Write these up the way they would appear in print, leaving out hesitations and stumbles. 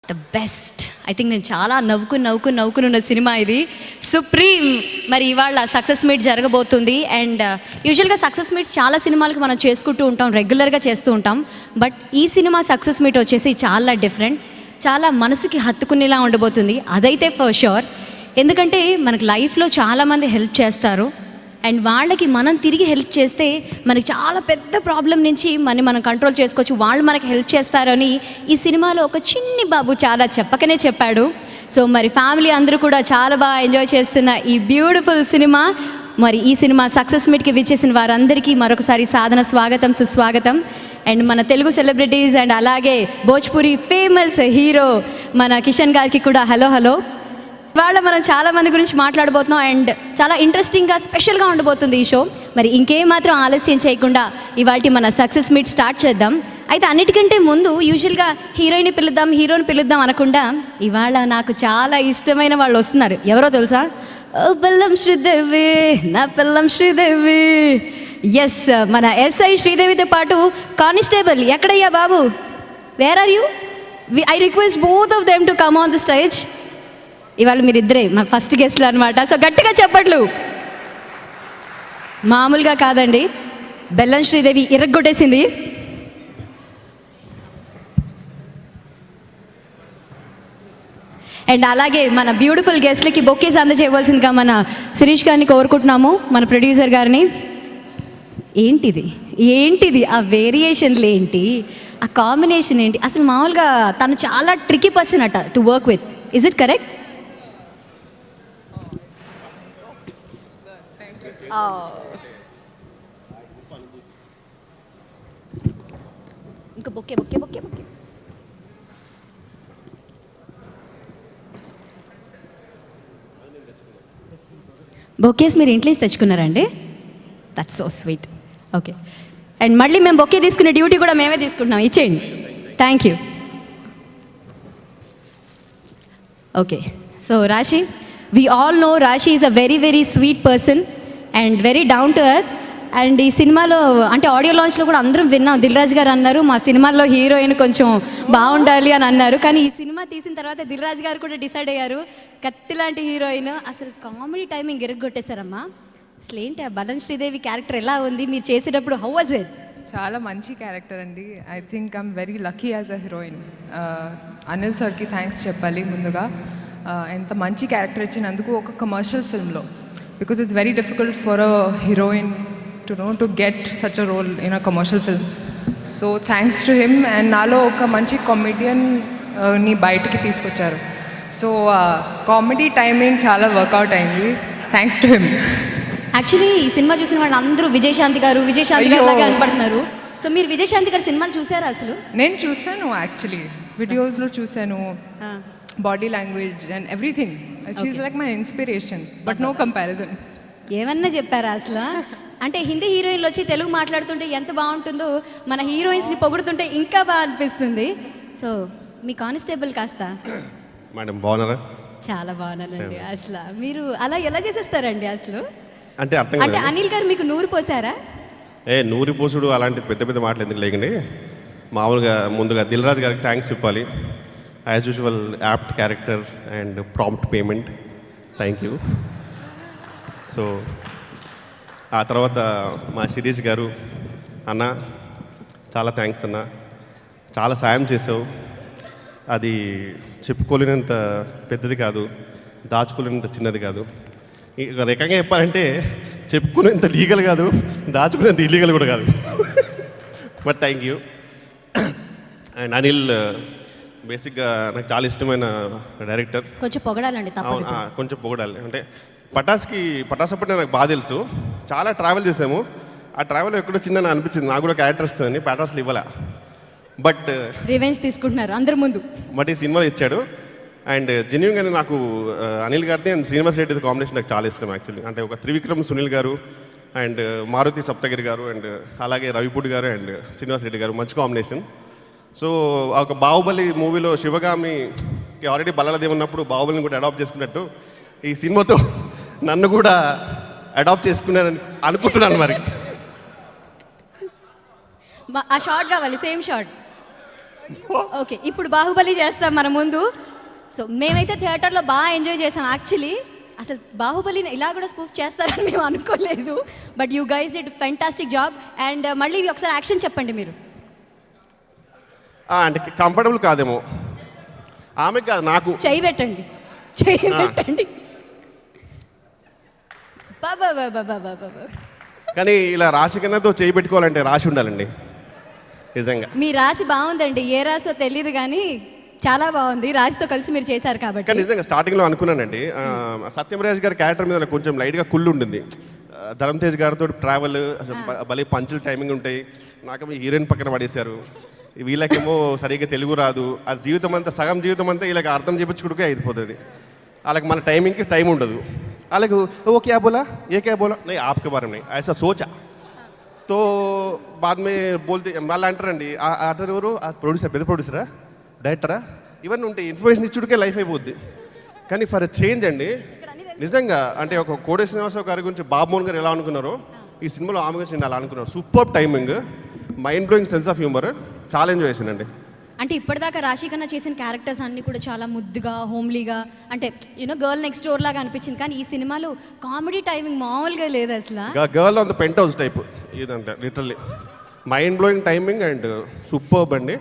The best. I think నేను చాలా నవ్వుకున్న cinema ఇది, సుప్రీం. మరి ఇవాళ సక్సెస్ మీట్ జరగబోతుంది. అండ్ యూజువల్గా సక్సెస్ మీట్స్ చాలా సినిమాలకు మనం చేసుకుంటూ ఉంటాం, రెగ్యులర్గా చేస్తూ ఉంటాం. బట్ ఈ సినిమా సక్సెస్ మీట్ వచ్చేసి చాలా డిఫరెంట్, చాలా మనసుకి హత్తుకునేలా ఉండబోతుంది. అదైతే ఫర్ షూర్. ఎందుకంటే మనకు లైఫ్లో చాలామంది హెల్ప్ చేస్తారు, అండ్ వాళ్ళకి మనం తిరిగి హెల్ప్ చేస్తే మనకి చాలా పెద్ద ప్రాబ్లం నుంచి మనం కంట్రోల్ చేసుకోవచ్చు. వాళ్ళు మనకి హెల్ప్ చేస్తారని ఈ సినిమాలో ఒక చిన్ని బాబు చాలా చెప్పకనే చెప్పాడు. సో మరి ఫ్యామిలీ అందరూ కూడా చాలా బాగా ఎంజాయ్ చేస్తున్న ఈ బ్యూటిఫుల్ సినిమా. మరి ఈ సినిమా సక్సెస్ మీట్కి విచ్చేసిన వారందరికీ మరొకసారి సాధన స్వాగతం, సుస్వాగతం. అండ్ మన తెలుగు సెలబ్రిటీస్ అండ్ అలాగే భోజ్పురి ఫేమస్ హీరో మన కిషన్ గారికి కూడా హలో. ఇవాళ మనం చాలామంది గురించి మాట్లాడబోతున్నాం అండ్ చాలా ఇంట్రెస్టింగ్గా స్పెషల్గా ఉండబోతుంది ఈ షో. మరి ఇంకేమాత్రం ఆలస్యం చేయకుండా ఇవాళ మన సక్సెస్ మీట్ స్టార్ట్ చేద్దాం. అయితే అన్నిటికంటే ముందు యూజువల్గా హీరోయిన్ పిలుద్దాం అనకుండా ఇవాళ నాకు చాలా ఇష్టమైన వాళ్ళు వస్తున్నారు. ఎవరో తెలుసా? ఓ బెల్లం శ్రీదేవి, నా బెల్లం శ్రీదేవి. ఎస్, మన ఎస్ఐ శ్రీదేవితో పాటు కానిస్టేబుల్ ఎక్కడయ్యా బాబు, where are you? I request both of them to come on the stage. ఇవాళ మీరిద్దరే మా ఫస్ట్ గెస్ట్లు అనమాట. సో గట్టిగా చెప్పట్లు. మామూలుగా కాదండి, బెల్లం శ్రీదేవి ఇరగ్గొట్టేసింది. అండ్ అలాగే మన బ్యూటిఫుల్ గెస్ట్లకి బొకేస్ అందజేయవలసిందిగా మన శిరీష్ గారిని కోరుకుంటున్నాము, మన ప్రొడ్యూసర్ గారిని. ఏంటిది ఆ వేరియేషన్లు ఏంటి, ఆ కాంబినేషన్ ఏంటి? అసలు మామూలుగా తను చాలా ట్రికీ పర్సన్ అట to work with. Is it correct? ఇంకా బొక్కే బొకేస్ మీరు ఇంట్లో నుంచి తెచ్చుకున్నారండి? That's so sweet. Okay, and మళ్ళీ మేము బొకే తీసుకునే డ్యూటీ కూడా మేమే తీసుకుంటున్నాం, ఇచ్చేయండి. Thank you. Okay, so Rashi, we all know Rashi is a very sweet person and very down to earth. And ఈ సినిమాలో అంటే ఆడియో లాంచ్లో కూడా అందరం విన్నాం, దిల్ రాజు గారు అన్నారు మా సినిమాలో హీరోయిన్ కొంచెం బాగుండాలి అని అన్నారు. కానీ ఈ సినిమా తీసిన తర్వాత దిల్ రాజు గారు కూడా డిసైడ్ అయ్యారు, కత్తి లాంటి హీరోయిన్. అసలు కామెడీ టైమింగ్ ఎరగొట్టేశారమ్మా. అసలు ఏంటి ఆ బెల్లం శ్రీదేవి క్యారెక్టర్ ఎలా ఉంది మీరు చేసేటప్పుడు? How was it? చాలా మంచి క్యారెక్టర్ అండి. I think I'm very lucky as a heroine. Anil సార్కి థ్యాంక్స్ చెప్పాలి ముందుగా. ఎంత మంచి క్యారెక్టర్ ఇచ్చినందుకు ఒక కమర్షియల్ ఫిల్మ్లో, because it's very difficult for a heroine to get such a role in a commercial film. So thanks to him. And నాలో ఒక మంచి కామెడియన్ని బయటికి తీసుకొచ్చారు. సో కామెడీ టైమింగ్ చాలా వర్కౌట్ అయింది, థ్యాంక్స్ టు హిమ్. యాక్చువల్లీ ఈ సినిమా చూసిన వాళ్ళు అందరూ విజయశాంతి గారు లాగా కనపడుతున్నారు. సో మీరు విజయశాంతి గారు సినిమాలు చూసారా? అసలు నేను చూశాను, యాక్చువల్లీ వీడియోస్లో చూశాను. Body language and everything, she is like my inspiration, but no comparison. ఏమన్నా చెప్పారా అసలు? అంటే హిందీ హీరోయిన్లు వచ్చి తెలుగు మాట్లాడుతుంటే ఎంత బాగుంటుందో, మన హీరోయిన్స్ని పొగుడుతుంటే ఇంకా బాగా అనిపిస్తుంది. సో మీ కానిస్టేబుల్ కాస్త మేడం బాగున్నారా? చాలా బాగున్నానండి. అసలు మీరు అలా ఎలా చేసేస్తారండి అసలు? అంటే అర్థం అంటే అనిల్ గారు మీకు నూరు పోసారా? నూరి పోసుడు అలాంటి పెద్ద మాటలు ఎందుకు లేకండి. మామూలుగా ముందుగా దిల్ రాజు గారికి థ్యాంక్స్ చెప్పాలి. As usual apt character and prompt payment, thank you. So ఆ తర్వాత మా శిరీష్ గారు, అన్న చాలా థ్యాంక్స్ అన్న, చాలా సాయం చేసావు. అది చెప్పుకోలేనంత పెద్దది కాదు, దాచుకోలేనంత చిన్నది కాదు. ఇక రకంగా చెప్పాలంటే చెప్పుకునేంత లీగల్ కాదు, దాచుకునేంత ఇల్లీగల్ కూడా కాదు. But thank you. And Anil బేసిక్గా నాకు చాలా ఇష్టమైన డైరెక్టర్. కొంచెం పొగడాలండి. కొంచెం పొగడాలి. అంటే పటాస్ అప్పుడు నాకు బాగా తెలుసు, చాలా ట్రావెల్ చేసాము. ఆ ట్రావెల్ ఎక్కడో చిన్న అనిపించింది నాకు కూడా క్యారెక్టర్ వస్తుందని. పటాస్లు ఇవ్వాల, బట్ రివెంజ్ తీసుకుంటున్నారు అందరి ముందు. బట్ ఈ సినిమాలో ఇచ్చాడు. అండ్ జెన్యున్గానే నాకు అనిల్ గారిది అండ్ శ్రీనివాస్ రెడ్డి కాంబినేషన్ నాకు చాలా ఇష్టం యాక్చువల్లీ. అంటే ఒక త్రివిక్రమ్ సునీల్ గారు అండ్ మారుతి సప్తగిరి గారు అండ్ అలాగే రవిపూడి గారు అండ్ శ్రీనివాస్ రెడ్డి గారు మంచి కాంబినేషన్. సో ఒక బాహుబలి మూవీలో శివగామికి ఆల్రెడీ బల్లలదేవి ఉన్నప్పుడు బాహుబలిని కూడా అడాప్ట్ చేసుకున్నట్టు ఈ సినిమాతో నన్ను కూడా అడాప్ట్ చేసుకున్నారని అనుకుంటున్నాను. మరి ఆ షార్ట్ కావాలి, సేమ్ షార్ట్. ఓకే, ఇప్పుడు బాహుబలి చేస్తాం మన ముందు. సో మేమైతే థియేటర్లో బాగా ఎంజాయ్ చేసాం. యాక్చువల్లీ అసలు బాహుబలిని ఇలా కూడా స్పూఫ్ చేస్తారని మేము అనుకోలేదు. But you guys did fantastic job. And మళ్ళీ ఒకసారి యాక్షన్ చెప్పండి మీరు. అంటే కంఫర్టబుల్ కాదేమో ఆమెకు కాదు, నాకు. చెయ్యి పెట్టండి, చెయ్యి పెట్టండి. బాబా బాబా బాబా బాబా. కానీ ఇలా రాశి కన్నాతో చేయి పెట్టుకోవాలంటే రాశి ఉండాలండి నిజంగా. మీ రాశి బాగుందండి, ఏ రాశో తెలియదు కానీ చాలా బాగుంది. రాశితో కలిసి మీరు చేశారు కానీ కాబట్టి. నిజంగా స్టార్టింగ్లో అనుకున్నానండి, సత్యమరాజ్ గారి క్యారెక్టర్ మీద నాకు కొంచెం లైట్గా కుళ్ళు ఉంటుంది. ధరమ్ తేజ్ గారితో ట్రావెల్ అసలు భలే పంచులు టైమింగ్ ఉంటాయి. నాకేమో హీరోయిన్ పక్కన పడేశారు. వీళ్ళకేమో సరిగ్గా తెలుగు రాదు. ఆ జీవితం అంతా సగం జీవితం అంతా వీళ్ళకి అర్థం చేయించుకుంటే అయిపోతుంది. వాళ్ళకి మన టైమింగ్కి టైం ఉండదు. వాళ్ళకు वो क्या बोला ये क्या बोला नहीं आपके बारे में ऐसा सोचा तो बाद में बोलते వాళ్ళు అంటారండి అతను ఎవరు ప్రొడ్యూసర్, పెద్ద ప్రొడ్యూసరా, డైరెక్టరా, ఇవన్నీ ఉంటాయి. ఇన్ఫర్మేషన్ ఇచ్చుడికే లైఫ్ అయిపోద్ది. కానీ ఫర్ చేంజ్ అండి నిజంగా అంటే ఒక కోడే శ్రీనివాసరావు గారి గురించి బాబు మోహన్ గారు ఎలా అనుకున్నారో ఈ సినిమాలో ఆమె గురించి నేను అలా అనుకున్నాను. Super timing, mind blowing sense of humour, చాలా ఎంజాయ్ చేశానండి. అంటే ఇప్పటిదాకా రాశి కన్నా చేసిన క్యారెక్టర్స్ అన్నీ కూడా చాలా ముద్దుగా, హోమ్లీగా, అంటే యూనో గర్ల్ నెక్స్ట్ డోర్ లాగా అనిపించింది. కానీ ఈ సినిమాలో కామెడీ టైమింగ్ మామూలుగా లేదు అసలు. Girl on the penthouse type ఇదంటే literally mind blowing timing and superb అండి.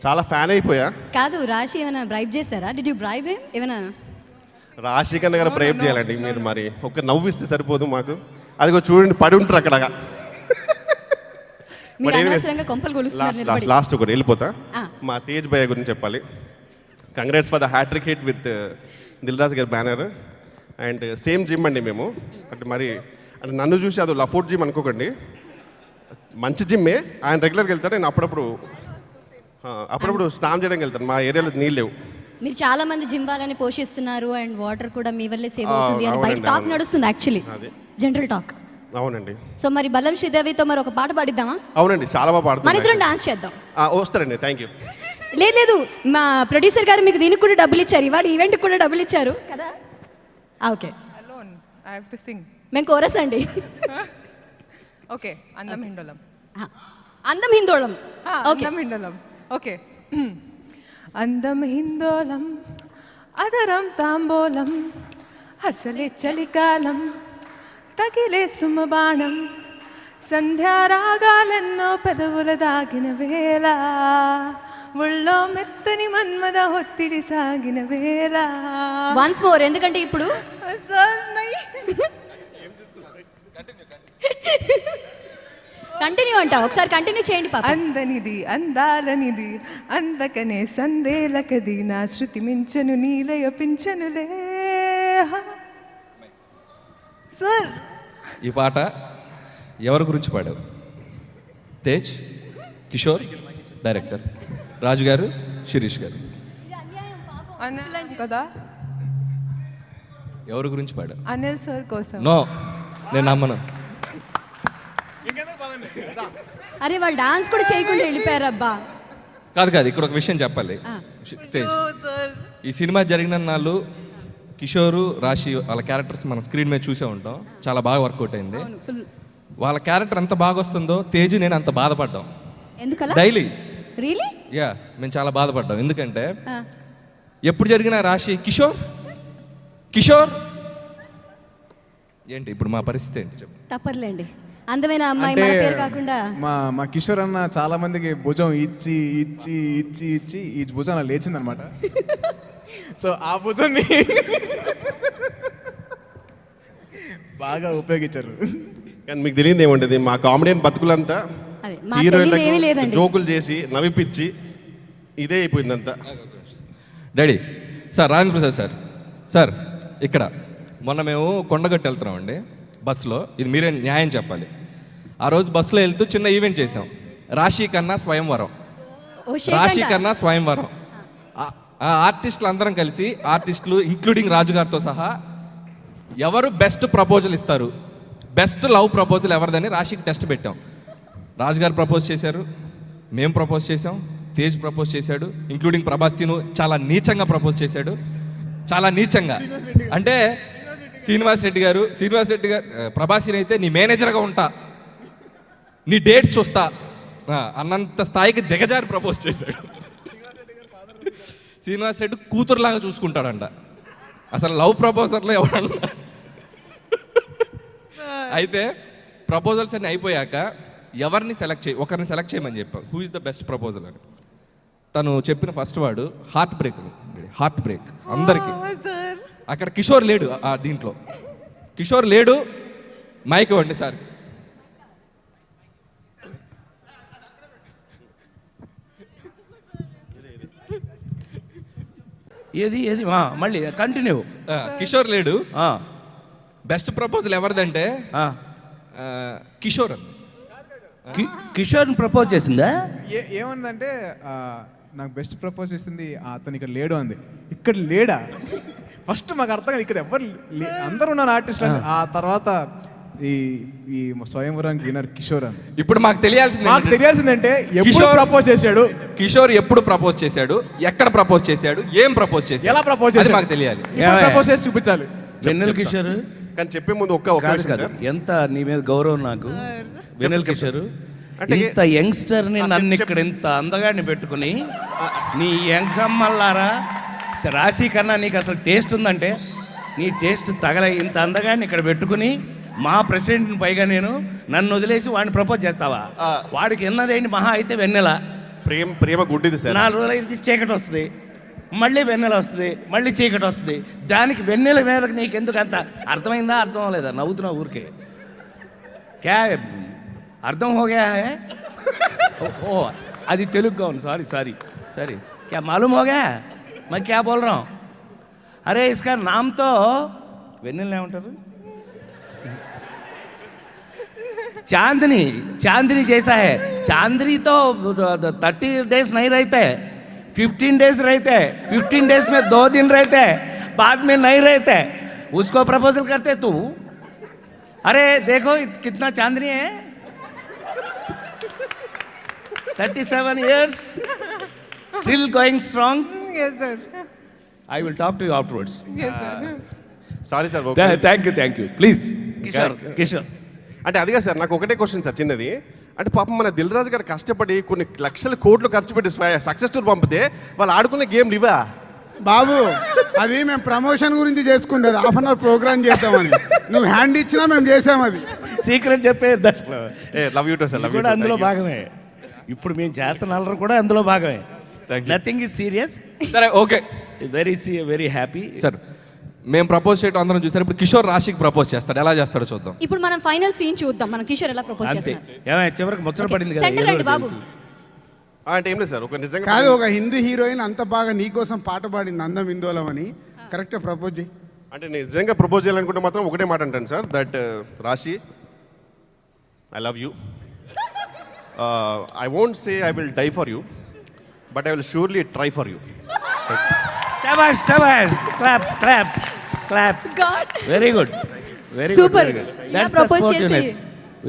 చాలా ఫ్యాన్ అయిపోయా. కాదు, రాశి ఏమైనా బ్రైబ్ చేశారా? డిడ్ యూ బ్రైబ్ ఏమైనా? రాశి కన్నా గారు బ్రైబ్ చేయాలండి మీరు. మరి ఒక నవ్విస్తే సరిపోదు మాకు. అదిగో చూడండి పడి ఉంటారు అక్కడ. మీరు అనవసరంగా కొంపలు కొలుస్తున్నారు నిలబడి. లాస్ట్ ఒకటి వెళ్ళిపోతా. ఆ. మా తేజ్ భయ్య గురించి చెప్పాలి. Congrats for the hat-trick hit with Dil Raju గారి బ్యానర్. అండ్ సేమ్ జిమ్ అండి మేము. అంటే మరి అంటే నన్ను చూసి అది లఫోర్ట్ జిమ్ అనుకోకండి, మంచి జిమ్మే. ఆయన రెగ్యులర్గా వెళ్తారు, నేను అప్పుడప్పుడు స్నానం చేయడానికి వెళ్తాను. మా ఏరియాలో నీళ్ళు లేవు. మీరు చాలా మంది జిమ్ వాళ్ళని పోషిస్తున్నారు అండ్ వాటర్ కూడా మీ వల్లే సేవ్ అవుతుంది అని బయట అవునండి, టాక్ అవును. నడుస్తుంది. యాక్చువల్లీ అది జనరల్ టాక్. అవునండి, సో మరి బల్లం శ్రీదేవితో మరి ఒక పాట పాడిద్దామా? అవునండి, చాలా బాగా మన ఇద్దరం పాడుతుంది. డాన్స్ చేద్దాం. వస్తారండి, థ్యాంక్ యూ. లేదు లేదు, మా ప్రొడ్యూసర్ గారు మీకు దీనికి కూడా డబ్బులు ఇచ్చారు, ఇవాళ ఈవెంట్కి కూడా డబ్బులు ఇచ్చారు కదా. Okay, alone I have to sing. మేము కోరస్ అండి. Okay, అందం హిందోళం. అందం హిందోళం. ఓకే, అందం హిందోళం. ఓకే. అందం హిందోళం, అదరం తాంబోలం, అసలే చలికాలం, తగిలే సుమబాణం, సంధ్యారాగాలెన్నో పెదవుల దాగిన వేళ, ఒళ్ళో మెత్తని మన్మద ఒత్తిడి సాగిన వేళ. వన్స్ మోర్, ఎందుకంటే ఇప్పుడు కంటిన్యూ అంట. ఒకసారి కంటిన్యూ చేయండి పాప. అందనిది అందాలనిది, అందకనే సందేలకది, నా శృతి మించను నీలయ పింఛనులే. సార్ ఈ పాట ఎవరి గురించి పాడావు? తేజ్, కిషోర్ డైరెక్టర్, రాజు గారు, శిరీష్ గారు. అన్న కదా, ఎవరి గురించి పాడావు? అనిల్ సార్ కోసం. నో, నేను నమ్మను. అరే వాళ్ళు డాన్స్ కూడా చేయకుండా వెళ్ళిపోయారు అబ్బా. కాదు కాదు, ఇక్కడ ఒక విషయం చెప్పాలి. తేజ్, ఈ సినిమా జరిగిన నాళ్ళు కిషోరు, రాశి వాళ్ళ క్యారెక్టర్స్ మన స్క్రీన్ మీద చూసే ఉంటాం. చాలా బాగా వర్కౌట్ అయింది. ఫుల్. వాళ్ళ క్యారెక్టర్ ఎంత బాగా వస్తుందో తేజు నేను అంత బాధపడ్డాం ఎందుకలా? డైలీ. రియలీ? యా, మేము చాలా బాధపడ్డాం. ఎందుకంటే ఎప్పుడు జరిగిన రాశి కిషోర్ కిషోర్ ఏంటి ఇప్పుడు మా పరిస్థితి ఏంటి చెప్పు. తప్పర్లేండి, అందమైన అమ్మాయి మన పేరు కాకుండా. మా కిషోర్ అన్న చాలా మందికి భుజం ఇచ్చి ఇచ్చి ఇచ్చి ఇచ్చి ఈ భుజం అలా లేచిందనమాట. సో ఆ భుజాన్ని బాగా ఉపయోగించారు. కానీ మీకు తెలియదు ఏముంటుంది, మా కామెడియన్ బతుకులంతా అదే, మాకు తెలియదు ఏమీ లేదండి. జోకులు చేసి నవ్విపిచ్చి ఇదే అయిపోయిందంతా. Daddy sir, Rajendra Prasad sir, sir ఇక్కడ మొన్న మేము కొండగట్టు వెళ్తున్నామండి బస్సులో. ఇది మీరే న్యాయం చెప్పాలి. ఆ రోజు బస్సులో వెళ్తూ చిన్న ఈవెంట్ చేసాం, రాశి కన్నా స్వయంవరం. ఓ షేక్ రాశి అంట. కన్నా స్వయంవరం. ఆ ఆర్టిస్టులు అందరం కలిసి, ఆర్టిస్టులు ఇంక్లూడింగ్ రాజు గారితో సహా, ఎవరు బెస్ట్ ప్రపోజల్ ఇస్తారు, బెస్ట్ లవ్ ప్రపోజల్ ఎవరిదని రాశికి టెస్ట్ పెట్టాం. రాజు గారు ప్రపోజ్ చేశారు, మేము ప్రపోజ్ చేసాం, తేజ్ ప్రపోజ్ చేశాడు, ఇంక్లూడింగ్ ప్రభాస్ను చాలా నీచంగా ప్రపోజ్ చేశాడు. చాలా నీచంగా అంటే శ్రీనివాస్ రెడ్డి గారు ప్రభాస్ని అయితే నీ మేనేజర్గా ఉంటా, నీ డేట్ చూస్తా అన్నంత స్థాయికి దిగజారి ప్రపోజ్ చేశాడు. శ్రీనివాస్ రెడ్డి కూతురులాగా చూసుకుంటాడంట. అసలు లవ్ ప్రపోజల్లో ఎవడన్నా అయితే ప్రపోజల్స్ అన్ని అయిపోయాక ఒకరిని సెలెక్ట్ చేయమని చెప్పాం. Who is the best proposal అని. తను చెప్పిన ఫస్ట్ వాడు హార్ట్ బ్రేక్ అందరికీ. అక్కడ కిషోర్ లేడు, దీంట్లో కిషోర్ లేడు. మైక్ ఇవ్వండి సార్. ఏది మళ్ళీ కంటిన్యూ. కిషోర్ లేడు. బెస్ట్ ప్రపోజల్ ఎవరిదంటే కిషోర్ అని. కిషోర్ ప్రపోజ్ చేసిందా? ఏమందంటే నాకు బెస్ట్ ప్రపోజ్ చేసింది అతను ఇక్కడ లేడు అంది. ఇక్కడ లేడా? ఫస్ట్ మాకు అర్థం కాదు, ఇక్కడ ఎవరు అందరూ ఉన్నారు ఆర్టిస్ట్. ఆ తర్వాత ఈ స్వయంవరానికి వినర్ కిషోర్ అని. ఇప్పుడు మాకు తెలియాల్సిందంటే ఎప్పుడు ప్రపోజ్ చేశాడు, కిషోర్ ఎప్పుడు ప్రపోజ్ చేశాడు, ఎక్కడ ప్రపోజ్ చేశాడు, ఏం ప్రపోజ్ చేశాడు, ఎలా ప్రపోజ్ చేశాడు మాకు తెలియాలి. ప్రపోజ్ చేసి చూపించాలి. వెన్నెల కిషోర్ కానీ చెప్పే ముందు ఒక్క కాదు కాదు, ఎంత నీ మీద గౌరవం నాకు. వెన్నెల కిషోర్ ఇంత యంగ్స్టర్ని నన్ను ఇక్కడ ఇంత అందగాడిని పెట్టుకుని నీ ఎంకమ్మల్లారా రాశి కన్నా నీకు అసలు టేస్ట్ ఉందంటే నీ టేస్ట్ తగల ఇంత అందగాడిని ఇక్కడ పెట్టుకుని మా ప్రెసిడెంట్ని పైగా నన్ను వదిలేసి వాడిని ప్రపోజ్ చేస్తావా? వాడికి ఎన్నదేంటి మహా అయితే వెన్నెల. ప్రేమ గుడ్డిది సార్. 4 రోజులు అయితే చీకటి వస్తుంది, మళ్ళీ వెన్నెల వస్తుంది, మళ్ళీ చీకటి వస్తుంది. దానికి వెన్నెల మీద నీకెందుకు అంత? అర్థమైందా? అర్థం అవ్వలేదా? నవ్వుతున్నావు ఊరికే. క్యా అర్థం హోగా హే? ఓ అది తెలుగు అవును. సారీ क्या मालूम हो गया मैं क्या बोल रहा हूँ? अरे इसका नाम तो వెన్నెల ఏమంటారు? चांदनी जैसा है. चांदनी तो 30 डेज नहीं रहते, 15 डेज रहते, 15 डेज में 2 दिन रहते, बाद में नहीं रहते. उसको प्रपोजल करते तू. अरे देखो कितना चांदनी है. 37 years still going strong. Yes, sir. I will talk to you afterwards. Yes, sir. Sorry sir. Thank you. Please. Kishore. అంటే అదిగా సార్, నాకు ఒకటే క్వశ్చన్ సార్ చిన్నది. అంటే పాపం మన దిల్ రాజు గారు కష్టపడి కొన్ని లక్షల కోట్లు ఖర్చు పెట్టి సక్సెస్ టూర్ పంపితే వాళ్ళు ఆడుకునే గేమ్లు ఇవా బాబు? అది మేము ప్రమోషన్ గురించి చేసుకుండేది, హాఫ్ అన్ అవర్ ప్రోగ్రామ్ చేద్దామని. నువ్వు హ్యాండ్ ఇచ్చినా మేము చేసాం. అది సీక్రెట్ చెప్పే love you to sir. Love you కూడా అందులో భాగమే. ఇప్పుడు మేము చేస్తున్న అల్లరి కూడా అందులో భాగమే. Nothing is serious. సరే ఓకే. Very happy sir. మేము ప్రపోజ్ చేయడం అందరం చూసారు. ఇప్పుడు కిషోర్ రాశికి ప్రపోజ్ చేస్తాడు. ఎలా చేస్తాడో చూద్దాం. ఇప్పుడు మనం ఫైనల్ సీన్ చూద్దాం. మనం కిషోర్ ఎలా ప్రపోజ్ అంతే. చేస్తాడు. ఏమైనా చివరికి ముచ్చట పడింది సెంటర్ రండి బాబు. అంటే ఏం లేదు సార్, ఒక నిజంగా కాదు, ఒక హిందీ హీరోయిన్ అంత బాగా నీకోసం పాట పాడింది అందం ఇందోలం అని. కరెక్ట్గా ప్రపోజ్ చేయి. అంటే నిజంగా ప్రపోజ్ చేయాలనుకుంటే మాత్రం ఒకటే మాట అంటాను sir, that Rashi I love you. I won't say I will die for you, but I will surely try for you. శబాష్. Claps. God. Very good. Super.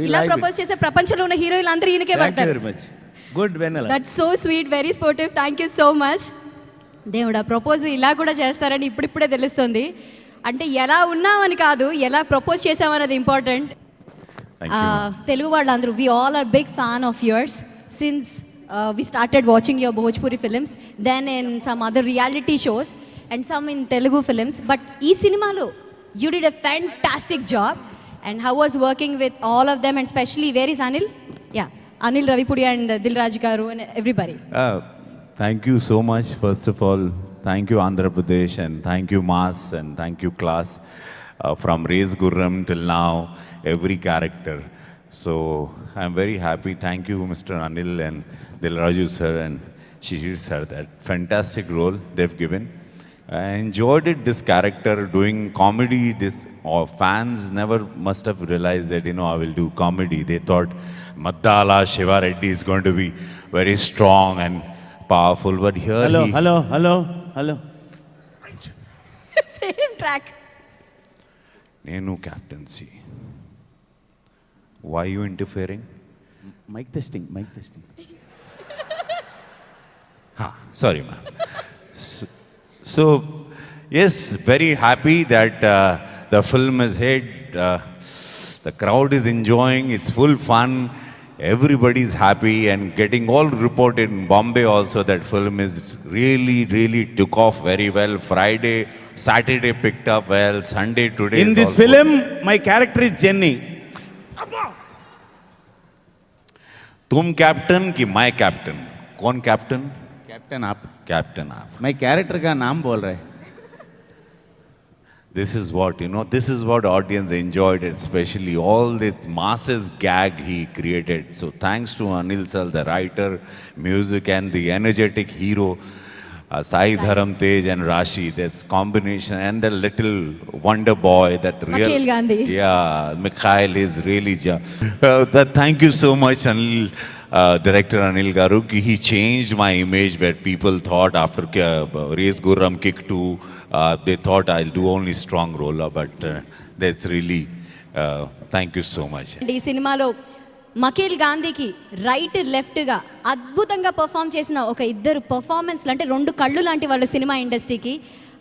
ఇలా ప్రపోజ్ చేసే ప్రపంచంలో ఉన్న హీరోయిన్లు అందరూ ఈయనకే పడతారు. Very much good Vennela. That's so sweet, very sportive. Thank you so much. దేవుడా, ప్రపోజ్ ఇలా కూడా చేస్తారని ఇప్పుడిప్పుడే తెలుస్తుంది. అంటే ఎలా ఉన్నామని కాదు, ఎలా ప్రపోజ్ చేసామన్నది ఇంపార్టెంట్. తెలుగు వాళ్ళందరూ we all are big fan of yours since we started watching your Bhojpuri films, then in some other reality shows and some in Telugu films. But ee cinemalo you did a fantastic job. And how was working with all of them, and especially where is Anil? Yeah, Anil Ravipudi and Dilraj garu and everybody. Thank you so much. First of all, thank you Andhra Pradesh, and thank you Mass, and thank you Class. From Raise Gurram till now, every character. So I'm very happy. Thank you Mr. Anil and Dilraju sir and Shishir sir, that fantastic role they've given. I enjoyed it, this character doing comedy. This fans never must have realized that, I will do comedy. They thought Maddala Shiva Reddy is going to be very strong and powerful, but here hello. Same track. Nenu captaincy. Why you interfering? Mic testing. Sorry, ma'am. So, yes, very happy that the film is hit. The crowd is enjoying. It's full fun. everybody's happy and getting all reported in Bombay also that film is really took off very well. Friday, Saturday picked up well, Sunday today. In is this also- film, my character is Jenny. तुम captain कि मैं captain? कौन captain? Captain आप. Captain आप. मैं character का नाम बोल रहे. This is what, you know, this is what audience enjoyed, especially all this masses gag he created. So thanks to Anil sir, the writer, music and the energetic hero, Sai Dharam Tej and Rashi, this combination and the little wonder boy, that real... Mikhail Gandhi. Yeah, Mikhail is really... thank you so much, Anil. Director Anil Garu, he changed my image where people thought after Race Gurram Kick 2, they thought I'll do only strong role, but that's really, thank you so much. ఈ సినిమాలో మఖిల్ గాంధీకి right లెఫ్ట్గా అద్భుతంగా perform చేసిన ఒక ఇద్దరు పర్ఫార్మెన్స్లు, అంటే రెండు కళ్ళు లాంటి వాళ్ళు సినిమా ఇండస్ట్రీకి.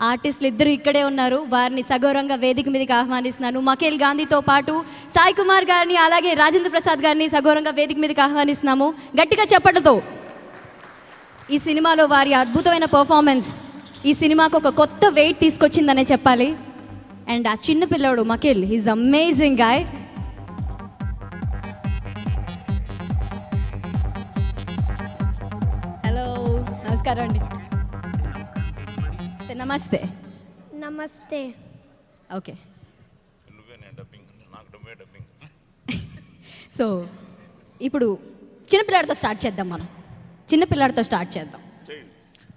ఆర్టిస్టులు ఇద్దరు ఇక్కడే ఉన్నారు, వారిని సగౌరవంగా వేదిక మీదకి ఆహ్వానిస్తున్నాను. మఖిల్ గాంధీతో పాటు సాయి కుమార్ గారిని, అలాగే రాజేంద్ర ప్రసాద్ గారిని సగౌరవంగా వేదిక మీదకి ఆహ్వానిస్తున్నాము గట్టిగా చప్పట్లతో. ఈ సినిమాలో వారి అద్భుతమైన పర్ఫార్మెన్స్ ఈ సినిమాకు ఒక కొత్త వెయిట్ తీసుకొచ్చిందనే చెప్పాలి. అండ్ ఆ చిన్న పిల్లోడు మఖిల్, హీస్ అమేజింగ్ గాయ్. హలో, నమస్కారం అండి. నమస్తే. నమస్తే. ఓకే. సో ఇప్పుడు చిన్నపిల్లాడితో స్టార్ట్ చేద్దాం. మనం చిన్నపిల్లాడితో స్టార్ట్ చేద్దాం.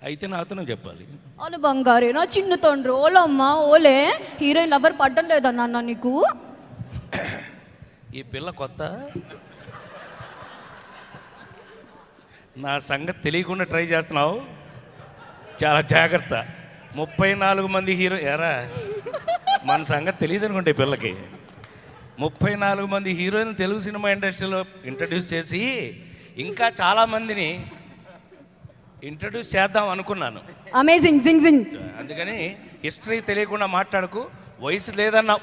అయితే నాతోనే చెప్పాలి. ఓలు బంగారు, నా చిన్న తండ్రి, ఓలమ్మ ఓలే, హీరోయిన్ ఎవరు పడ్డం లేదా నాన్న నీకు? ఈ పిల్ల కొత్త, నా సంగతి తెలియకుండా ట్రై చేస్తున్నావు, చాలా జాగ్రత్త. 34 మంది హీరో ఎరా, మన సంగతి తెలియదు అనుకుంటే ఈ పిల్లకి. 34 మంది హీరోయిన్ తెలుగు సినిమా ఇండస్ట్రీలో ఇంట్రడ్యూస్ చేసి ఇంకా చాలామందిని ఇంట్రడ్యూస్ చేద్దాం అనుకున్నాను. అమేజింగ్, జింగ్ జింగ్. అందుకని హిస్టరీ తెలియకుండా మాట్లాడకు, వయసు లేదన్నావు.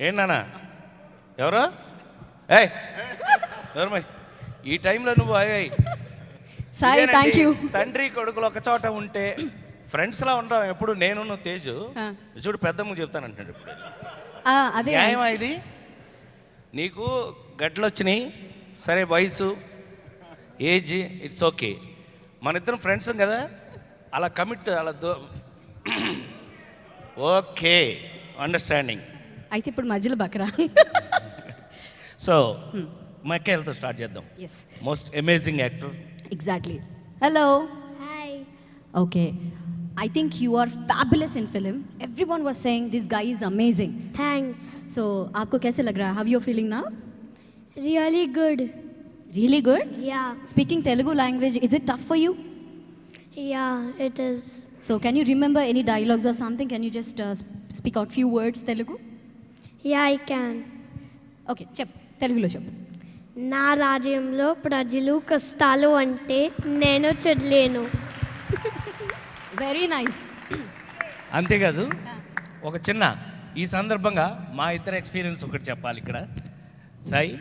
ఏంటన్నా ఎవరు? ఏయ్ ఎవరు? ఈ టైంలో నువ్వు సాయి, థ్యాంక్ యూ. తండ్రి కొడుకులు ఒక చోట ఉంటే ఫ్రెండ్స్లా ఉంటాం ఎప్పుడు. నేను నువ్వు తేజు చూడు, పెద్దమ్మ చెప్తానంటున్నాడు ఇప్పుడు. అదే న్యాయమా ఇది? నీకు గడ్డలు వచ్చినాయి, సరే, వయసు, ఏజ్, ఇట్స్ ఓకే. మన ఇద్దరం ఫ్రెండ్స్ కదా, అలా కమిట్, అలా ఓకే, అండర్స్టాండింగ్. అయితే ఇప్పుడు మధ్యలో బక్రా. సో మక్కేలతో స్టార్ట్ చేద్దాం. Yes, most amazing actor. Exactly. Hello. Hi. Okay, I think you are fabulous in film. Everyone was saying this guy is amazing. Thanks. So, आपको कैसे लग रहा है? How you feeling now? Really good. Really good? Yeah. Speaking Telugu language, is it tough for you? Yeah, it is. So, can you remember any dialogues or something? Can you just speak out few words Telugu? Yeah, I can. Okay, Telugulo చెప్పు. నా రాజ్యంలో ప్రజలు కష్టాలు అంటే నేను చెడలేను. Very nice. అంతేకాదు, ఒక చిన్న ఈ సందర్భంగా మా ఇద్దరు ఎక్స్పీరియన్స్ ఒకటి చెప్పాలి ఇక్కడ. సాయి,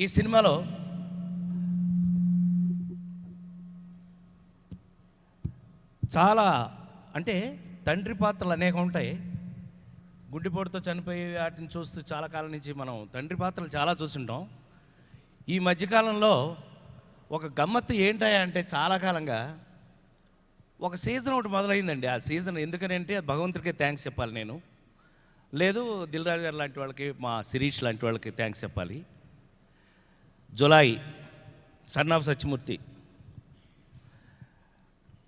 ఈ సినిమాలో చాలా, అంటే తండ్రి పాత్రలు అనేకం ఉంటాయి. గుడ్డిపోటుతో చనిపోయి వాటిని చూస్తూ చాలా కాలం నుంచి మనం తండ్రి పాత్రలు చాలా చూసుంటాం. ఈ మధ్యకాలంలో ఒక గమ్మత్తు ఏంటయ్యా అంటే, చాలా కాలంగా ఒక సీజన్ ఒకటి మొదలైందండి. ఆ సీజన్ ఎందుకనంటే భగవంతుడికే థ్యాంక్స్ చెప్పాలి నేను, లేదు దిల్ రాజు గారు లాంటి వాళ్ళకి, మా శిరీష్ లాంటి వాళ్ళకి థ్యాంక్స్ చెప్పాలి. జులై, సన్ ఆఫ్ సత్యమూర్తి,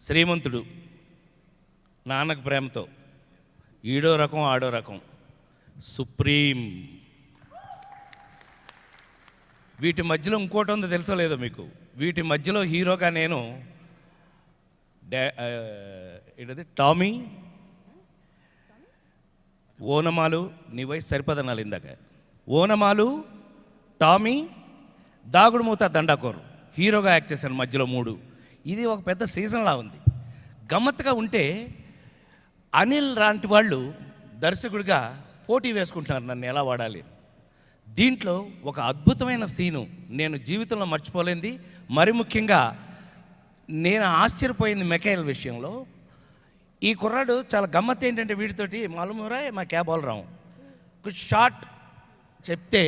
శ్రీమంతుడు, నాన్నకు ప్రేమతో, ఈడో రకం ఆడో రకం, సుప్రీం. వీటి మధ్యలో ఇంకోటి ఉందో తెలుసో లేదో మీకు. వీటి మధ్యలో హీరోగా నేను ఏంటది, టామీ, ఓనమాలు, నీ వయసు సరిపదనాలు ఇందాక, ఓనమాలు, టామీ, దాగుడు మూత, దండాకోరు హీరోగా యాక్ట్ చేశాను మధ్యలో 3. ఇది ఒక పెద్ద సీజన్లా ఉంది. గమ్మత్తుగా ఉంటే అనిల్ లాంటి వాళ్ళు దర్శకుడిగా పోటీ వేసుకుంటున్నారు నన్ను ఎలా వాడాలి. దీంట్లో ఒక అద్భుతమైన సీను నేను జీవితంలో మర్చిపోలేంది. మరి ముఖ్యంగా నేను ఆశ్చర్యపోయింది మెకైల్ విషయంలో. ఈ కుర్రాడు చాలా గమ్మత్తు ఏంటంటే వీడితోటి మాలూమురా మా క్యాబ్ ఆల్ రావు కుछ షార్ట్ చెప్తే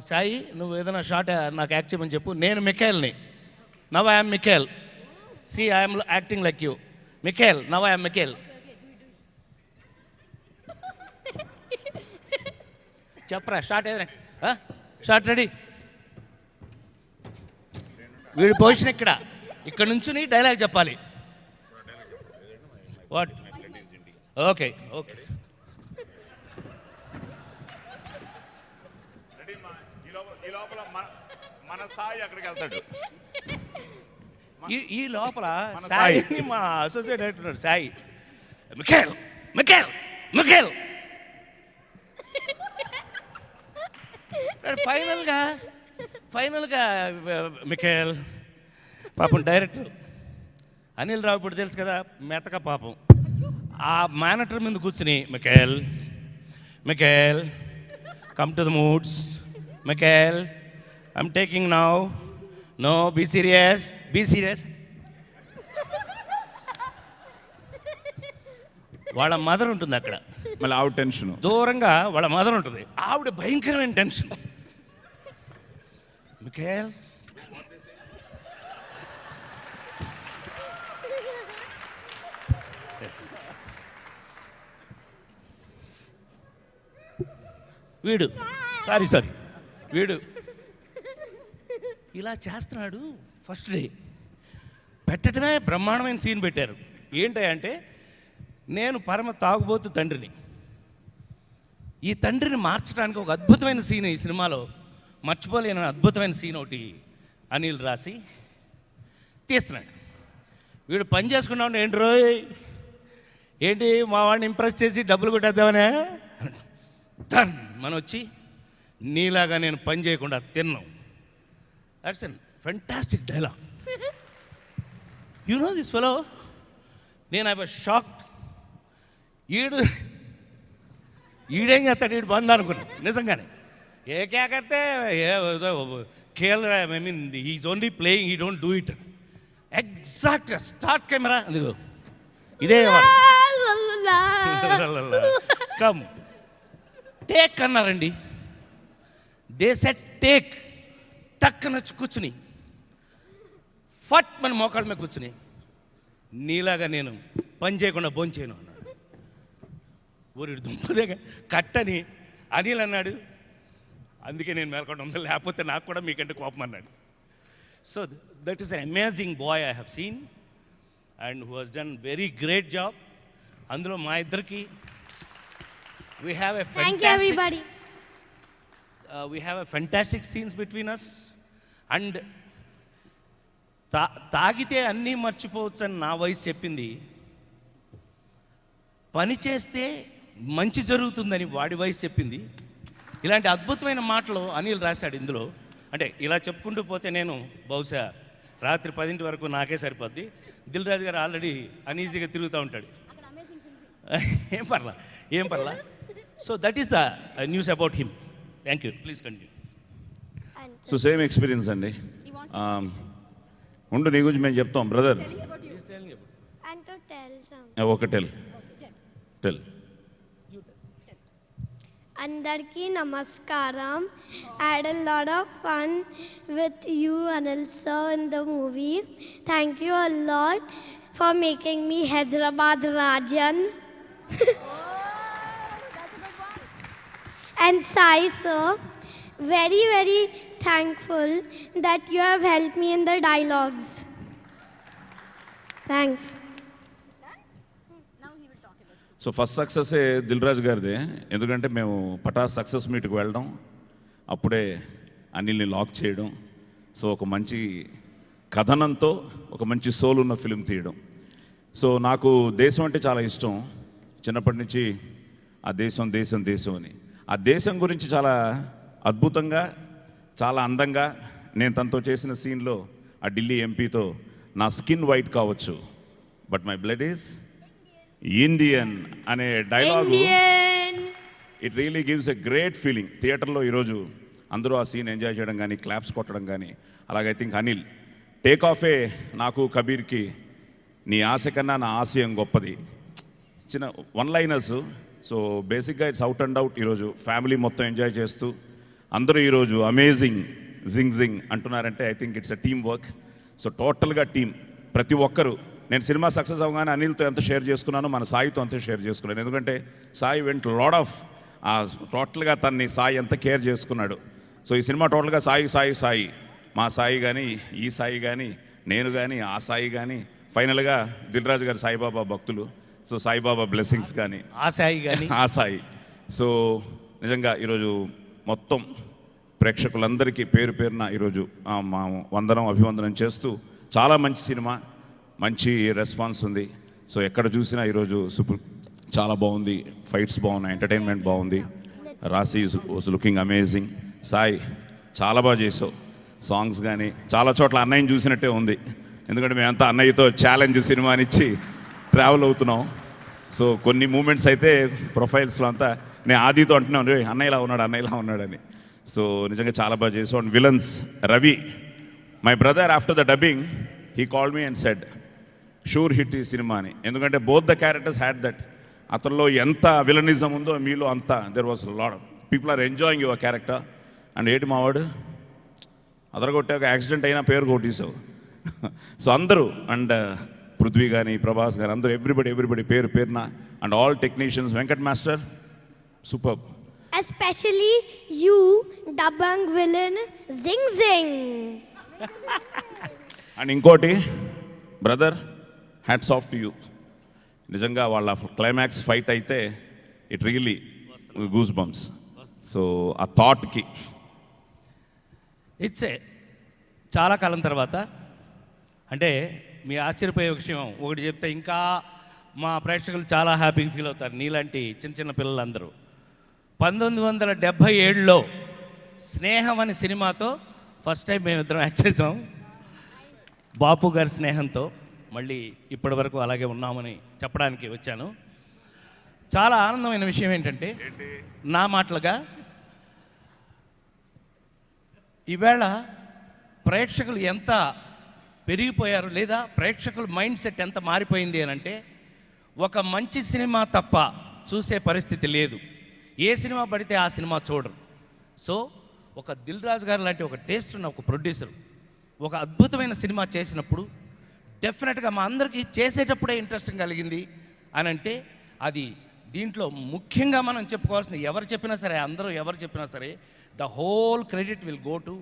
సాయి నువ్వు ఏదైనా షార్ట్ నాకు యాక్ట్ చేయమని చెప్పు, నేను మిఖేల్ని, now I'm Michael, see I'm acting like you Michael, now I'm Michael. చెప్పరా షార్ట్ ఏదైనా, షార్ట్ రెడీ. వీడి పొజిషన్ ఇక్కడ నుంచుని డైలాగ్ చెప్పాలి. వాట్ ఓకే ఓకే మన సాయి అక్కడికి వెళ్తాడు. ఈ లోపల సాయిని మా అసోసియేట్ అంటున్నాడు, సాయి మిఖేల్ మిఖేల్ మిఖేల్. ఫైనల్గా మిఖేల్ పాపం డైరెక్టర్ అనిల్ రావు ఇప్పుడు తెలుసు కదా మెతక పాపం ఆ మానిటర్ మీద కూర్చుని Michael Michael come to the moods Michael I'm taking now no be serious be serious. వాళ్ళ మదర్ ఉంటుంది అక్కడ, మళ్ళీ ఆవిడ టెన్షన్. దూరంగా వాళ్ళ మదర్ ఉంటుంది, ఆవిడ భయంకరమైన టెన్షన్. మిఖేల్ వీడు వీడు ఇలా చేస్తున్నాడు. ఫస్ట్ డే పెట్టడమే బ్రహ్మాండమైన సీన్ పెట్టారు. ఏంటంటే నేను పరమ తాగుబోతు తండ్రిని, ఈ తండ్రిని మార్చడానికి ఒక అద్భుతమైన సీన్ ఈ సినిమాలో, మర్చిపోలేని అద్భుతమైన సీన్ ఒకటి అనిల్ రాసి తీస్తున్నాడు. వీడు పని చేసుకున్నాడు, ఏంటి రోయ్ ఏంటి మా వాడిని ఇంప్రెస్ చేసి డబ్బులు కొట్టేద్దామనే టన్ మనం వచ్చి నీలాగా నేను పని చేయకుండా తిన్నాం. That's an fantastic dialogue. You know this fellow, నేను ఐ వాజ్ షాక్డ్. ఈడేం చేస్తాడు, ఈడు బంద్ అనుకున్నాను నిజంగానే. ఏ కేకడితే కేల్ I mean is only playing, ఈ డోంట్ డూ ఇట్. ఎగ్జాక్ట్గా స్టార్ట్ కెమెరా అదిగో ఇదే కమ్ టేక్ అన్నారండి. దే సెట్ టేక్, టక్కన కూర్చుని ఫట్ మన మోకాళ్ళ మీద కూర్చుని నీలాగా నేను పని చేయకుండా భోంచేయను అన్నాడు. ఊరి దుంపదేగా కట్టని అనిల్ అన్నాడు. అందుకే నేను మేల్కొండ ఉందా, లేకపోతే నాకు కూడా మీకంటే కోపం అన్నాడు. So that is an amazing boy I have seen and who has done very great job. అందులో మా ఇద్దరికి we have a Thank you, everybody. We have a fantastic scenes between us. And తాగితే అన్నీ మర్చిపోవచ్చు అని నా వయసు చెప్పింది, పని చేస్తే మంచి జరుగుతుందని వాడి వయసు చెప్పింది. ఇలాంటి అద్భుతమైన మాటలు అనిల్ రాశాడు ఇందులో. అంటే ఇలా చెప్పుకుంటూ పోతే నేను బహుశా రాత్రి 10 వరకు నాకే సరిపోద్ది. దిల్ రాజు గారు ఆల్రెడీ అనీజీగా తిరుగుతూ ఉంటాడు. ఏం పర్లా. So that is the news about him. Thank you, please continue. So same experience అండి. ఉండు నీ గురించి మేము చెప్తాం brother. And to tell something. ఒక tell. Andarki namaskaram. I had a lot of fun with you, Anil sir, in the movie. Thank you a lot for making me Hyderabad Rajan. And Sai sir, very, very thankful that you have helped me in the dialogues. Thanks. So first success Dil Raju గారిదే. ఎందుకంటే మేము Pataas success మీట్కి వెళ్ళడం, అప్పుడే అనిల్ని lock చేయడం, so ఒక మంచి కథనంతో ఒక మంచి సోల్ ఉన్న ఫిలిం తీయడం. సో నాకు దేశం అంటే చాలా ఇష్టం చిన్నప్పటి నుంచి. ఆ దేశం దేశం దేశం అని, ఆ దేశం గురించి చాలా అద్భుతంగా చాలా అందంగా నేను తనతో చేసిన సీన్లో ఆ ఢిల్లీ ఎంపీతో నా స్కిన్ వైట్ కావచ్చు but my blood is Indian అనే dialogue Indian. It really gives a great feeling. థియేటర్లో ఈరోజు అందరూ ఆ సీన్ ఎంజాయ్ చేయడం కానీ, క్లాప్స్ కొట్టడం కానీ, అలాగే ఐ థింక్ అనిల్ టేక్ ఆఫే నాకు కబీర్కి నీ ఆశ కన్నా నా ఆశయం గొప్పది, చిన్న వన్ లైనర్స్. సో బేసిక్గా ఇట్స్ అవుట్ అండ్ అవుట్. ఈరోజు ఫ్యామిలీ మొత్తం ఎంజాయ్ చేస్తూ అందరూ ఈరోజు అమేజింగ్ జింగ్ జింగ్ అంటున్నారంటే I think it's a team work. So టోటల్గా టీమ్ ప్రతి ఒక్కరు, నేను సినిమా సక్సెస్ అవ్వగానే అనిల్తో ఎంత షేర్ చేసుకున్నానో మన సాయితో అంతే షేర్ చేసుకున్నాను. ఎందుకంటే సాయి వెంట్ లాడ్ ఆఫ్ టోటల్గా తన్ని సాయి ఎంత కేర్ చేసుకున్నాడు. సో ఈ సినిమా టోటల్గా సాయి సాయి సాయి, మా సాయి కానీ, ఈ సాయి కానీ, నేను కానీ, ఆ సాయి కానీ, ఫైనల్గా దిల్ రాజు గారు సాయిబాబా భక్తులు. సో సాయిబాబా బ్లెస్సింగ్స్ కానీ, ఆ సాయి కానీ, ఆ సాయి. సో నిజంగా ఈరోజు మొత్తం ప్రేక్షకులందరికీ పేరు పేరున ఈరోజు మా వందనం అభివందనం చేస్తూ, చాలా మంచి సినిమా, మంచి రెస్పాన్స్ ఉంది. సో ఎక్కడ చూసినా ఈరోజు చాలా బాగుంది, ఫైట్స్ బాగున్నాయి, ఎంటర్టైన్మెంట్ బాగుంది. రాశి వాజ్ లుకింగ్ అమేజింగ్. సాయి చాలా బాగా చేసావు. సాంగ్స్ కానీ చాలా చోట్ల అన్నయ్యని చూసినట్టే ఉంది. ఎందుకంటే మేమంతా అన్నయ్యతో ఛాలెంజ్ సినిమానిచ్చి ట్రావెల్ అవుతున్నాం. సో కొన్ని మూమెంట్స్ అయితే ప్రొఫైల్స్లో అంతా నేను ఆదితో అంటున్నాను, అన్నయ్యలా ఉన్నాడు, అన్నయ్యలా ఉన్నాడని. సో నిజంగా చాలా బాగా చేసావు. And villains Ravi, my brother, after the dubbing he called me and said sure hit ఈ సినిమా అని. ఎందుకంటే both the characters had that. అతనిలో ఎంత విలనిజం ఉందో మీలో అంత there was lot of people are enjoying your character. And ఏంటి మావాడు అదరగొట్టాక యాక్సిడెంట్ అయినా పేరు కొట్టేసావు. సో అందరూ, అండ్ పృథ్వీ కానీ, ప్రభాస్ కానీ, అందరూ ఎవ్రీబడి పేరు పేరున, and all technicians, Venkat master super. Especially you, Dabang villain, Zing Zing. And ఇంకోటి brother, hats off to you. నిజంగా వాళ్ళ క్లైమాక్స్ ఫైట్ అయితే it really goose bumps. So ఆ థాట్కి ఇట్స్ ఏ చాలా కాలం తర్వాత, అంటే మీ ఆశ్చర్యపోయే విషయం ఒకటి చెప్తే ఇంకా మా ప్రేక్షకులు చాలా హ్యాపీగా ఫీల్ అవుతారు. నీలాంటి చిన్న చిన్న పిల్లలందరూ 1977లో స్నేహం అనే సినిమాతో ఫస్ట్ టైం మేమిద్దరం యాక్ట్ చేసాం. బాపు గారి స్నేహంతో మళ్ళీ ఇప్పటి వరకు అలాగే ఉన్నామని చెప్పడానికి వచ్చాను. చాలా ఆనందమైన విషయం ఏంటంటే, నా మాటలుగా ఈవేళ ప్రేక్షకులు ఎంత పెరిగిపోయారు, లేదా ప్రేక్షకుల మైండ్ సెట్ ఎంత మారిపోయింది అని అంటే, ఒక మంచి సినిమా తప్ప చూసే పరిస్థితి లేదు. ఏ సినిమా పడితే ఆ సినిమా చూడరు. సో ఒక దిల్ రాజు గారు లాంటి ఒక టేస్ట్ ఉన్న ఒక ప్రొడ్యూసర్ ఒక అద్భుతమైన సినిమా చేసినప్పుడు డెఫినెట్గా మా అందరికీ చేసేటప్పుడే ఇంట్రెస్టింగ్ కలిగింది అని అంటే, అది దీంట్లో ముఖ్యంగా మనం చెప్పుకోవాల్సింది, ఎవరు చెప్పినా సరే, అందరూ ఎవరు చెప్పినా సరే, the whole credit will go to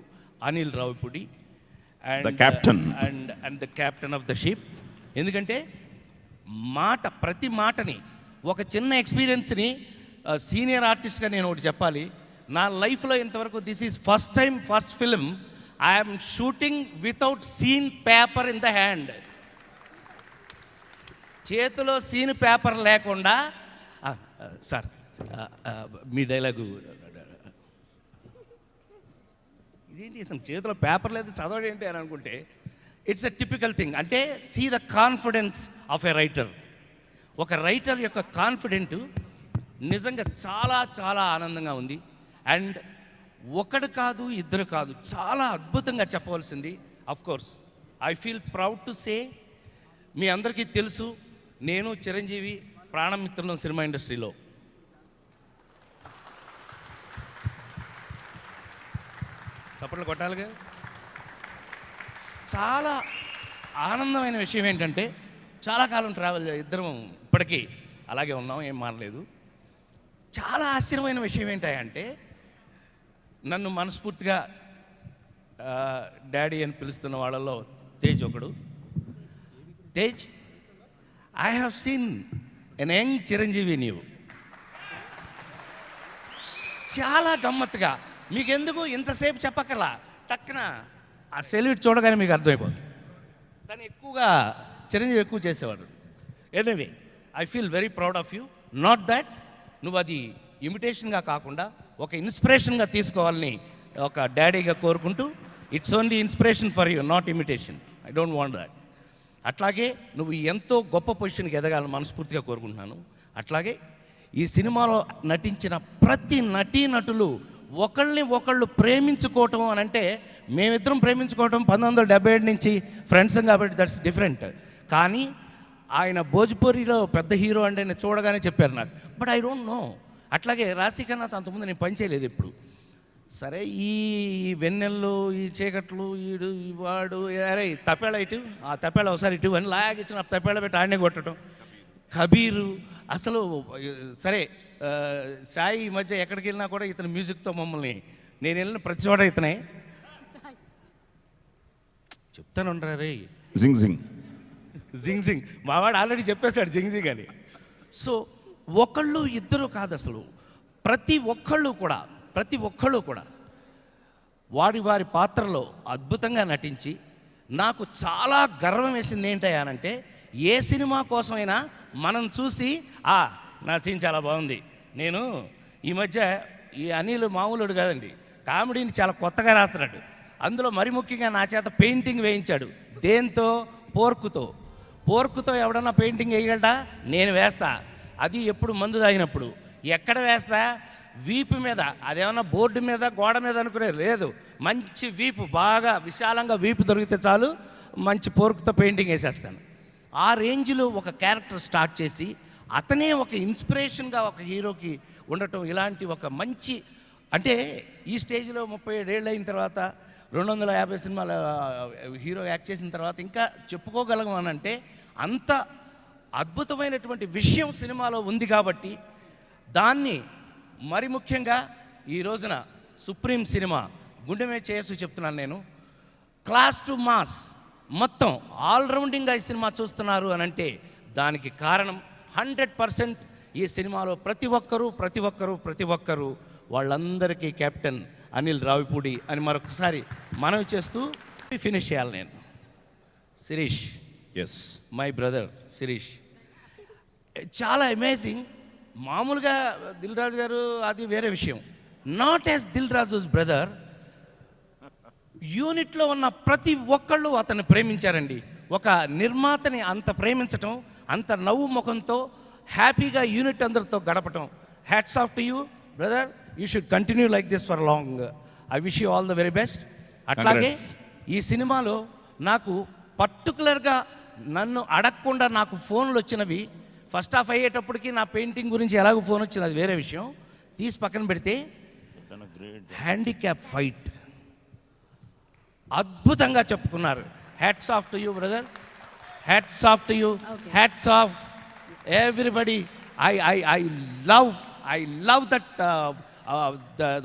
Anil Ravipudi and The captain. And the captain of the ship. ఎందుకంటే ప్రతి మాటని, ఒక చిన్న ఎక్స్పీరియన్స్ని సీనియర్ ఆర్టిస్ట్గా నేను ఒకటి చెప్పాలి. నా లైఫ్లో ఇంతవరకు this is first time, first film I'm shooting without scene paper in the hand. చేతిలో సీన్ పేపర్ లేకుండా, సార్ మీ డైలాగు ఇదేంటి, ఇతను చేతిలో పేపర్ లేదు చదవడం ఏంటి అని అనుకుంటే, ఇట్స్ ఎ టిపికల్ థింగ్. అంటే see the confidence of a writer. ఒక రైటర్ యొక్క కాన్ఫిడెంట్ నిజంగా చాలా చాలా ఆనందంగా ఉంది. అండ్ ఒకడు కాదు, ఇద్దరు కాదు, చాలా అద్భుతంగా చెప్పవలసింది. Of course I feel proud to say, మీ అందరికీ తెలుసు, నేను చిరంజీవి ప్రాణం మిత్రులం సినిమా ఇండస్ట్రీలో. చప్పట్లు కొట్టాలిగా. చాలా ఆనందమైన విషయం ఏంటంటే, చాలా కాలం ట్రావెల్ ఇద్దరం ఇప్పటికీ అలాగే ఉన్నాం, ఏం మారలేదు. చాలా ఆశ్చర్యమైన విషయం ఏంటంటే, నన్ను మనస్ఫూర్తిగా డాడీ అని పిలుస్తున్న వాళ్ళలో తేజ్ ఒకడు. Tej, I have scene N young Chiranjeevi నీవు. చాలా గమ్మత్తుగా, మీకెందుకు ఇంతసేపు చెప్పక్కర్లా, టక్కున ఆ సెల్యూట్ చూడగానే మీకు అర్థమైపోతుంది. తను ఎక్కువగా చిరంజీవి ఎక్కువ చేసేవాడు. Anyway, I feel very proud of you. Not that నువ్వు అది ఇమిటేషన్గా కాకుండా ఒక ఇన్స్పిరేషన్గా తీసుకోవాలని ఒక డాడీగా కోరుకుంటూ, it's only inspiration for you, not imitation. I don't want that. అట్లాగే నువ్వు ఎంతో గొప్ప పొజిషన్కి ఎదగాలని మనస్ఫూర్తిగా కోరుకుంటున్నాను. అట్లాగే ఈ సినిమాలో నటించిన ప్రతి నటీనటులు ఒకళ్ళని ఒకళ్ళు ప్రేమించుకోవటం అని అంటే, మేమిద్దరం ప్రేమించుకోవటం 1977 నుంచి ఫ్రెండ్స్ కాబట్టి దట్స్ డిఫరెంట్. కానీ ఆయన భోజ్పురిలో పెద్ద హీరో అంటే నేను చూడగానే చెప్పారు నాకు, బట్ ఐ డోంట్ నో. అట్లాగే రాశిఖన్నాతో అంతకుముందు నేను పనిచేయలేదు ఎప్పుడు. సరే ఈ వెన్నెళ్ళు, ఈ చీకట్లు, ఈడు వాడు, అరే తపేళ ఇటు, ఆ తపేళ ఒకసారి ఇటు అని లాగిచ్చిన తపేళ పెట్టి ఆడనే కొట్టడం, కబీరు అసలు. సరే సాయి ఈ మధ్య ఎక్కడికి వెళ్ళినా కూడా ఇతని మ్యూజిక్తో మమ్మల్ని, నేను వెళ్ళిన ప్రతి చోట ఇతనే చెప్తాను రే జింగ్ జింగ్ జింగ్ జింగ్, మావాడు ఆల్రెడీ చెప్పేశాడు జింగ్ జింగ్ అని. సో ఒకళ్ళు ఇద్దరు కాదు, అసలు ప్రతి ఒక్కళ్ళు కూడా వారి వారి పాత్రలో అద్భుతంగా నటించి, నాకు చాలా గర్వం వేసింది ఏంటంటే, ఏ సినిమా కోసమైనా మనం చూసి నా సీన్ చాలా బాగుంది. నేను ఈ మధ్య ఈ అనిల్ మామూలుడు కాదండి, కామెడీని చాలా కొత్తగా రాస్తున్నాడు. అందులో మరి ముఖ్యంగా నా చేత పెయింటింగ్ వేయించాడు. దేంతో? పోర్కుతో ఎవడన్నా పెయింటింగ్ వేయగలడా? నేను వేస్తా. అది ఎప్పుడు మందు తాగినప్పుడు. ఎక్కడ వేస్తా? వీపు మీద. అదేమన్నా బోర్డు మీద, గోడ మీద అనుకునే లేదు, మంచి వీపు, బాగా విశాలంగా వీపు దొరికితే చాలు, మంచి పోర్కుతో పెయింటింగ్ వేసేస్తాను. ఆ రేంజ్లో ఒక క్యారెక్టర్ స్టార్ట్ చేసి, అతనే ఒక ఇన్స్పిరేషన్గా ఒక హీరోకి ఉండటం, ఇలాంటి ఒక మంచి, అంటే ఈ స్టేజ్లో 37 ఏళ్ళు అయిన తర్వాత 250 సినిమాల హీరో యాక్ట్ చేసిన తర్వాత ఇంకా చెప్పుకోగలగమనంటే అంత అద్భుతమైనటువంటి విషయం సినిమాలో ఉంది. కాబట్టి దాన్ని మరి ముఖ్యంగా ఈ రోజున సుప్రీం సినిమా గుండె మీద చేసి చెప్తున్నాను నేను, క్లాస్ టు మాస్ మొత్తం ఆల్రౌండింగ్గా ఈ సినిమా చూస్తున్నారు అని అంటే దానికి కారణం 100% ఈ సినిమాలో ప్రతి ఒక్కరూ వాళ్ళందరికీ కెప్టెన్ అనిల్ రావిపూడి అని మరొకసారి మనవి చేస్తూ ఫినిష్ చేయాలి నేను. Sirish, yes, my brother Sirish, చాలా అమేజింగ్. మామూలుగా దిల్ రాజు గారు అది వేరే విషయం, not as Dil Raju's brother. యూనిట్లో ఉన్న ప్రతి ఒక్కళ్ళు అతన్ని ప్రేమించారండి. ఒక నిర్మాతని అంత ప్రేమించటం, అంత నవ్వు ముఖంతో హ్యాపీగా యూనిట్ అందరితో గడపటం, hats off to you brother. You should continue like this for long. I wish you all the very best. అట్లాగే ఈ సినిమాలో నాకు పర్టికులర్గా నన్ను అడగకుండా నాకు ఫోన్లు వచ్చినవి, ఫస్ట్ హాఫ్ అయ్యేటప్పటికి నా పెయింటింగ్ గురించి ఎలాగో ఫోన్ వచ్చింది, అది వేరే విషయం, తీసి పక్కన పెడితే హ్యాండిక్యాప్ ఫైట్ అద్భుతంగా చెప్పుకున్నారు. Hats off to you brother, hats off to you, hats off everybody. I love that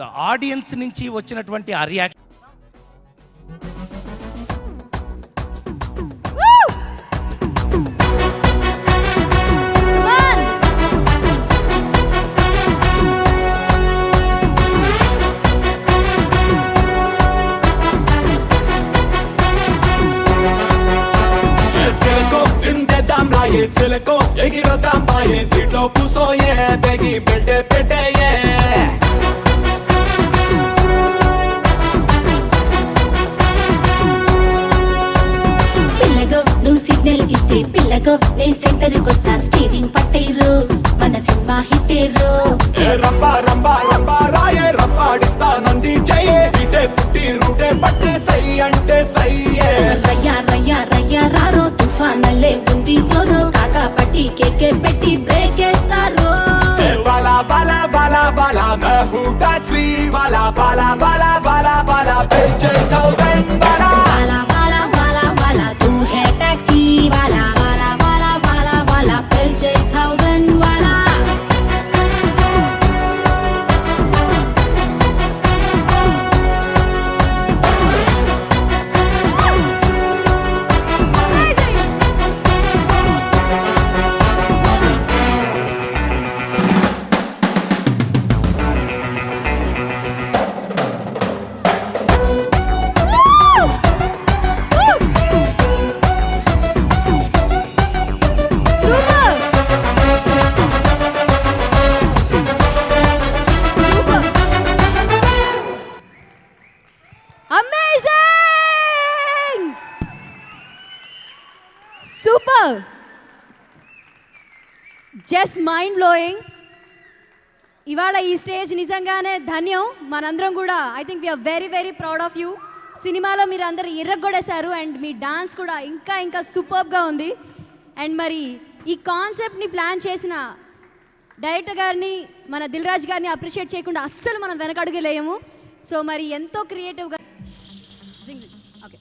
the audience నుంచి వచ్చినటువంటి ఆ రియాక్షన్. సిలకో ఎగిరొద్దాం బాయే, సీట్లో కూసోయే, బెగి పెట్టేయే. పిల్లగో నువ్వు సిగ్నల్ ఇస్తే, పిల్లగో నీ సెంటర్కి వస్తా, స్టీరింగ్ పట్టేరు, మన సినిమా హిట్టేరు. రంబా రంబా రంబా రాయే, రంబాడిస్తా నంది జయే, ఇటే పుట్టి రూటే పట్టే, సై అంటే సయ్యే. రయ్యా రయ్యా రయ్యా రారో, తుఫానల్లే ఉంది జోరు, కాకా పట్టి కేకే పెట్టి బ్రేక్ వేస్తారు. బాలా బాలా బాలా బాలా मैं हूँ टैक्सी वाला, बाला बाला बाला बाला पेचे 1000 बाला. बाला बाला बाला बाला तू है टैक्सी वाला, बाला बाला बाला बाला पेचे 1000 वाला. Just mind blowing. ఇవాళ ఈ స్టేజ్ నిజంగానే ధన్యం. మనందరం కూడా I think we are very very proud of you. సినిమాలో మీరు అందరు ఇర్రగొడేశారు అండ్ మీ డాన్స్ కూడా ఇంకా ఇంకా సూపర్గా ఉంది. అండ్ మరి ఈ కాన్సెప్ట్ని ప్లాన్ చేసిన డైరెక్టర్ గారిని, మన దిల్ రాజు గారిని అప్రిషియేట్ చేయకుండా అస్సలు మనం వెనకడుగులేము. సో మరి ఎంతో క్రియేటివ్గా ఓకే.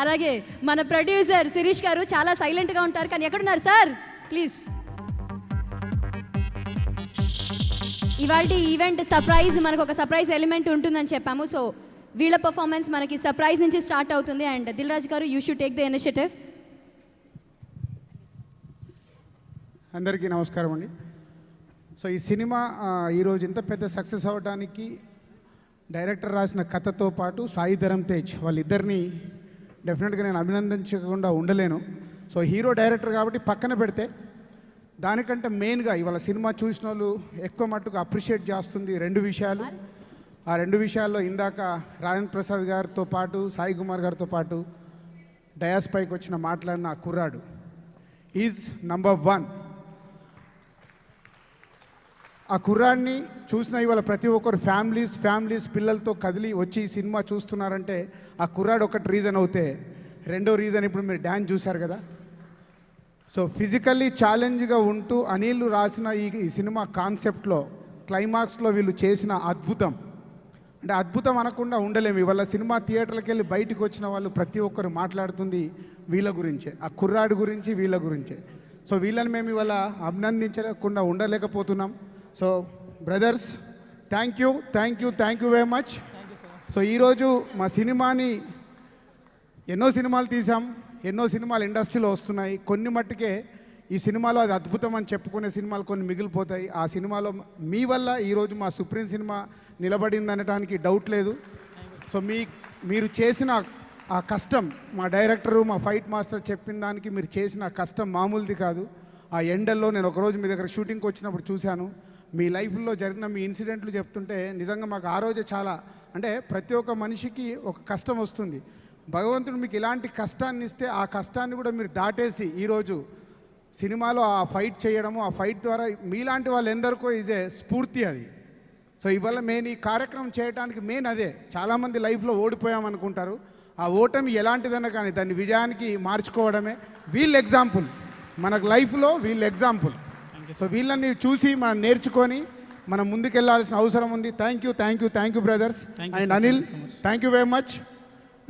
అలాగే మన ప్రొడ్యూసర్ శిరీష్ గారు చాలా సైలెంట్గా ఉంటారు, కానీ ఎక్కడున్నారు సార్? ప్లీజ్. ఇవాళ ఈవెంట్ సర్ప్రైజ్, మనకు ఒక సర్ప్రైజ్ ఎలిమెంట్ ఉంటుందని చెప్పాము. సో వీళ్ళ పర్ఫార్మెన్స్ మనకి సర్ప్రైజ్ నుంచి స్టార్ట్ అవుతుంది. అండ్ దిల్ రాజు గారు, you should take the initiative. అందరికీ నమస్కారం అండి. సో ఈ సినిమా ఈరోజు ఇంత పెద్ద సక్సెస్ అవ్వడానికి డైరెక్టర్ రాసిన కథతో పాటు సాయి ధరమ్ తేజ్ వాళ్ళిద్దరిని డెఫినెట్గా నేను అభినందించకుండా ఉండలేను. సో హీరో డైరెక్టర్ కాబట్టి పక్కన పెడితే, దానికంటే మెయిన్గా ఇవాళ సినిమా చూసిన వాళ్ళు ఎక్కువ మట్టుకు అప్రిషియేట్ చేస్తుంది రెండు విషయాలు. ఆ రెండు విషయాల్లో ఇందాక రాజేంద్ర ప్రసాద్ గారితో పాటు సాయి కుమార్ గారితో పాటు డయాస్ పైకి వచ్చిన మాట్లాడిన ఆ కుర్రాడు ఈజ్ నంబర్ 1. ఆ కుర్రాడిని చూసిన ఇవాళ ప్రతి ఒక్కరు ఫ్యామిలీస్ పిల్లలతో కదిలి వచ్చి ఈ సినిమా చూస్తున్నారంటే ఆ కుర్రాడు ఒకటి రీజన్ అవుతే, రెండో రీజన్ ఇప్పుడు మీరు డ్యాన్స్ చూశారు కదా. సో ఫిజికల్లీ ఛాలెంజ్గా ఉంటూ అనిల్ రాసిన ఈ సినిమా కాన్సెప్ట్లో క్లైమాక్స్లో వీళ్ళు చేసిన అద్భుతం, అంటే అద్భుతం అనకుండా ఉండలేము. ఇవాళ సినిమా థియేటర్కి వెళ్ళి బయటకు వచ్చిన వాళ్ళు ప్రతి ఒక్కరు మాట్లాడుతుంది వీళ్ళ గురించే, ఆ కుర్రాడు గురించి, వీళ్ళ గురించే. సో వీళ్ళని మేము ఇవాళ అభినందించకుండా ఉండలేకపోతున్నాం. So brothers, thank you very much. So ఈరోజు మా సినిమాని ఎన్నో సినిమాలు తీసాం, ఎన్నో సినిమాలు ఇండస్ట్రీలో వస్తున్నాయి. కొన్ని మట్టుకే ఈ సినిమాలో అది అద్భుతం అని చెప్పుకునే సినిమాలు కొన్ని మిగిలిపోతాయి. ఆ సినిమాలో మీ వల్ల ఈరోజు మా సుప్రీం సినిమా నిలబడింది అనడానికి డౌట్ లేదు. సో మీరు చేసిన ఆ కష్టం, మా డైరెక్టరు, మా ఫైట్ మాస్టర్ చెప్పిన దానికి మీరు చేసిన కష్టం మామూలుది కాదు. ఆ ఎండల్లో నేను ఒకరోజు మీ దగ్గర షూటింగ్కి వచ్చినప్పుడు చూశాను. మీ లైఫ్లో జరిగిన మీ ఇన్సిడెంట్లు చెప్తుంటే నిజంగా మాకు ఆ రోజే చాలా, అంటే ప్రతి ఒక్క మనిషికి ఒక కష్టం వస్తుంది. భగవంతుడు మీకు ఇలాంటి కష్టాన్ని ఇస్తే ఆ కష్టాన్ని కూడా మీరు దాటేసి ఈరోజు సినిమాలో ఆ ఫైట్ చేయడము, ఆ ఫైట్ ద్వారా మీలాంటి వాళ్ళు ఎందరికో ఇదే స్ఫూర్తి అది. సో ఇవాళ నేను ఈ కార్యక్రమం చేయడానికి మెయిన్ అదే. చాలామంది లైఫ్లో ఓడిపోయామనుకుంటారు, ఆ ఓటమి ఎలాంటిదన్నా కానీ దాన్ని విజయానికి మార్చుకోవడమే వీళ్ళ ఎగ్జాంపుల్, మనకు లైఫ్లో వీళ్ళ ఎగ్జాంపుల్. సో వీళ్ళని చూసి మనం నేర్చుకొని మనం ముందుకెళ్లాల్సిన అవసరం ఉంది. Thank you brothers. And Anil, thank you very much.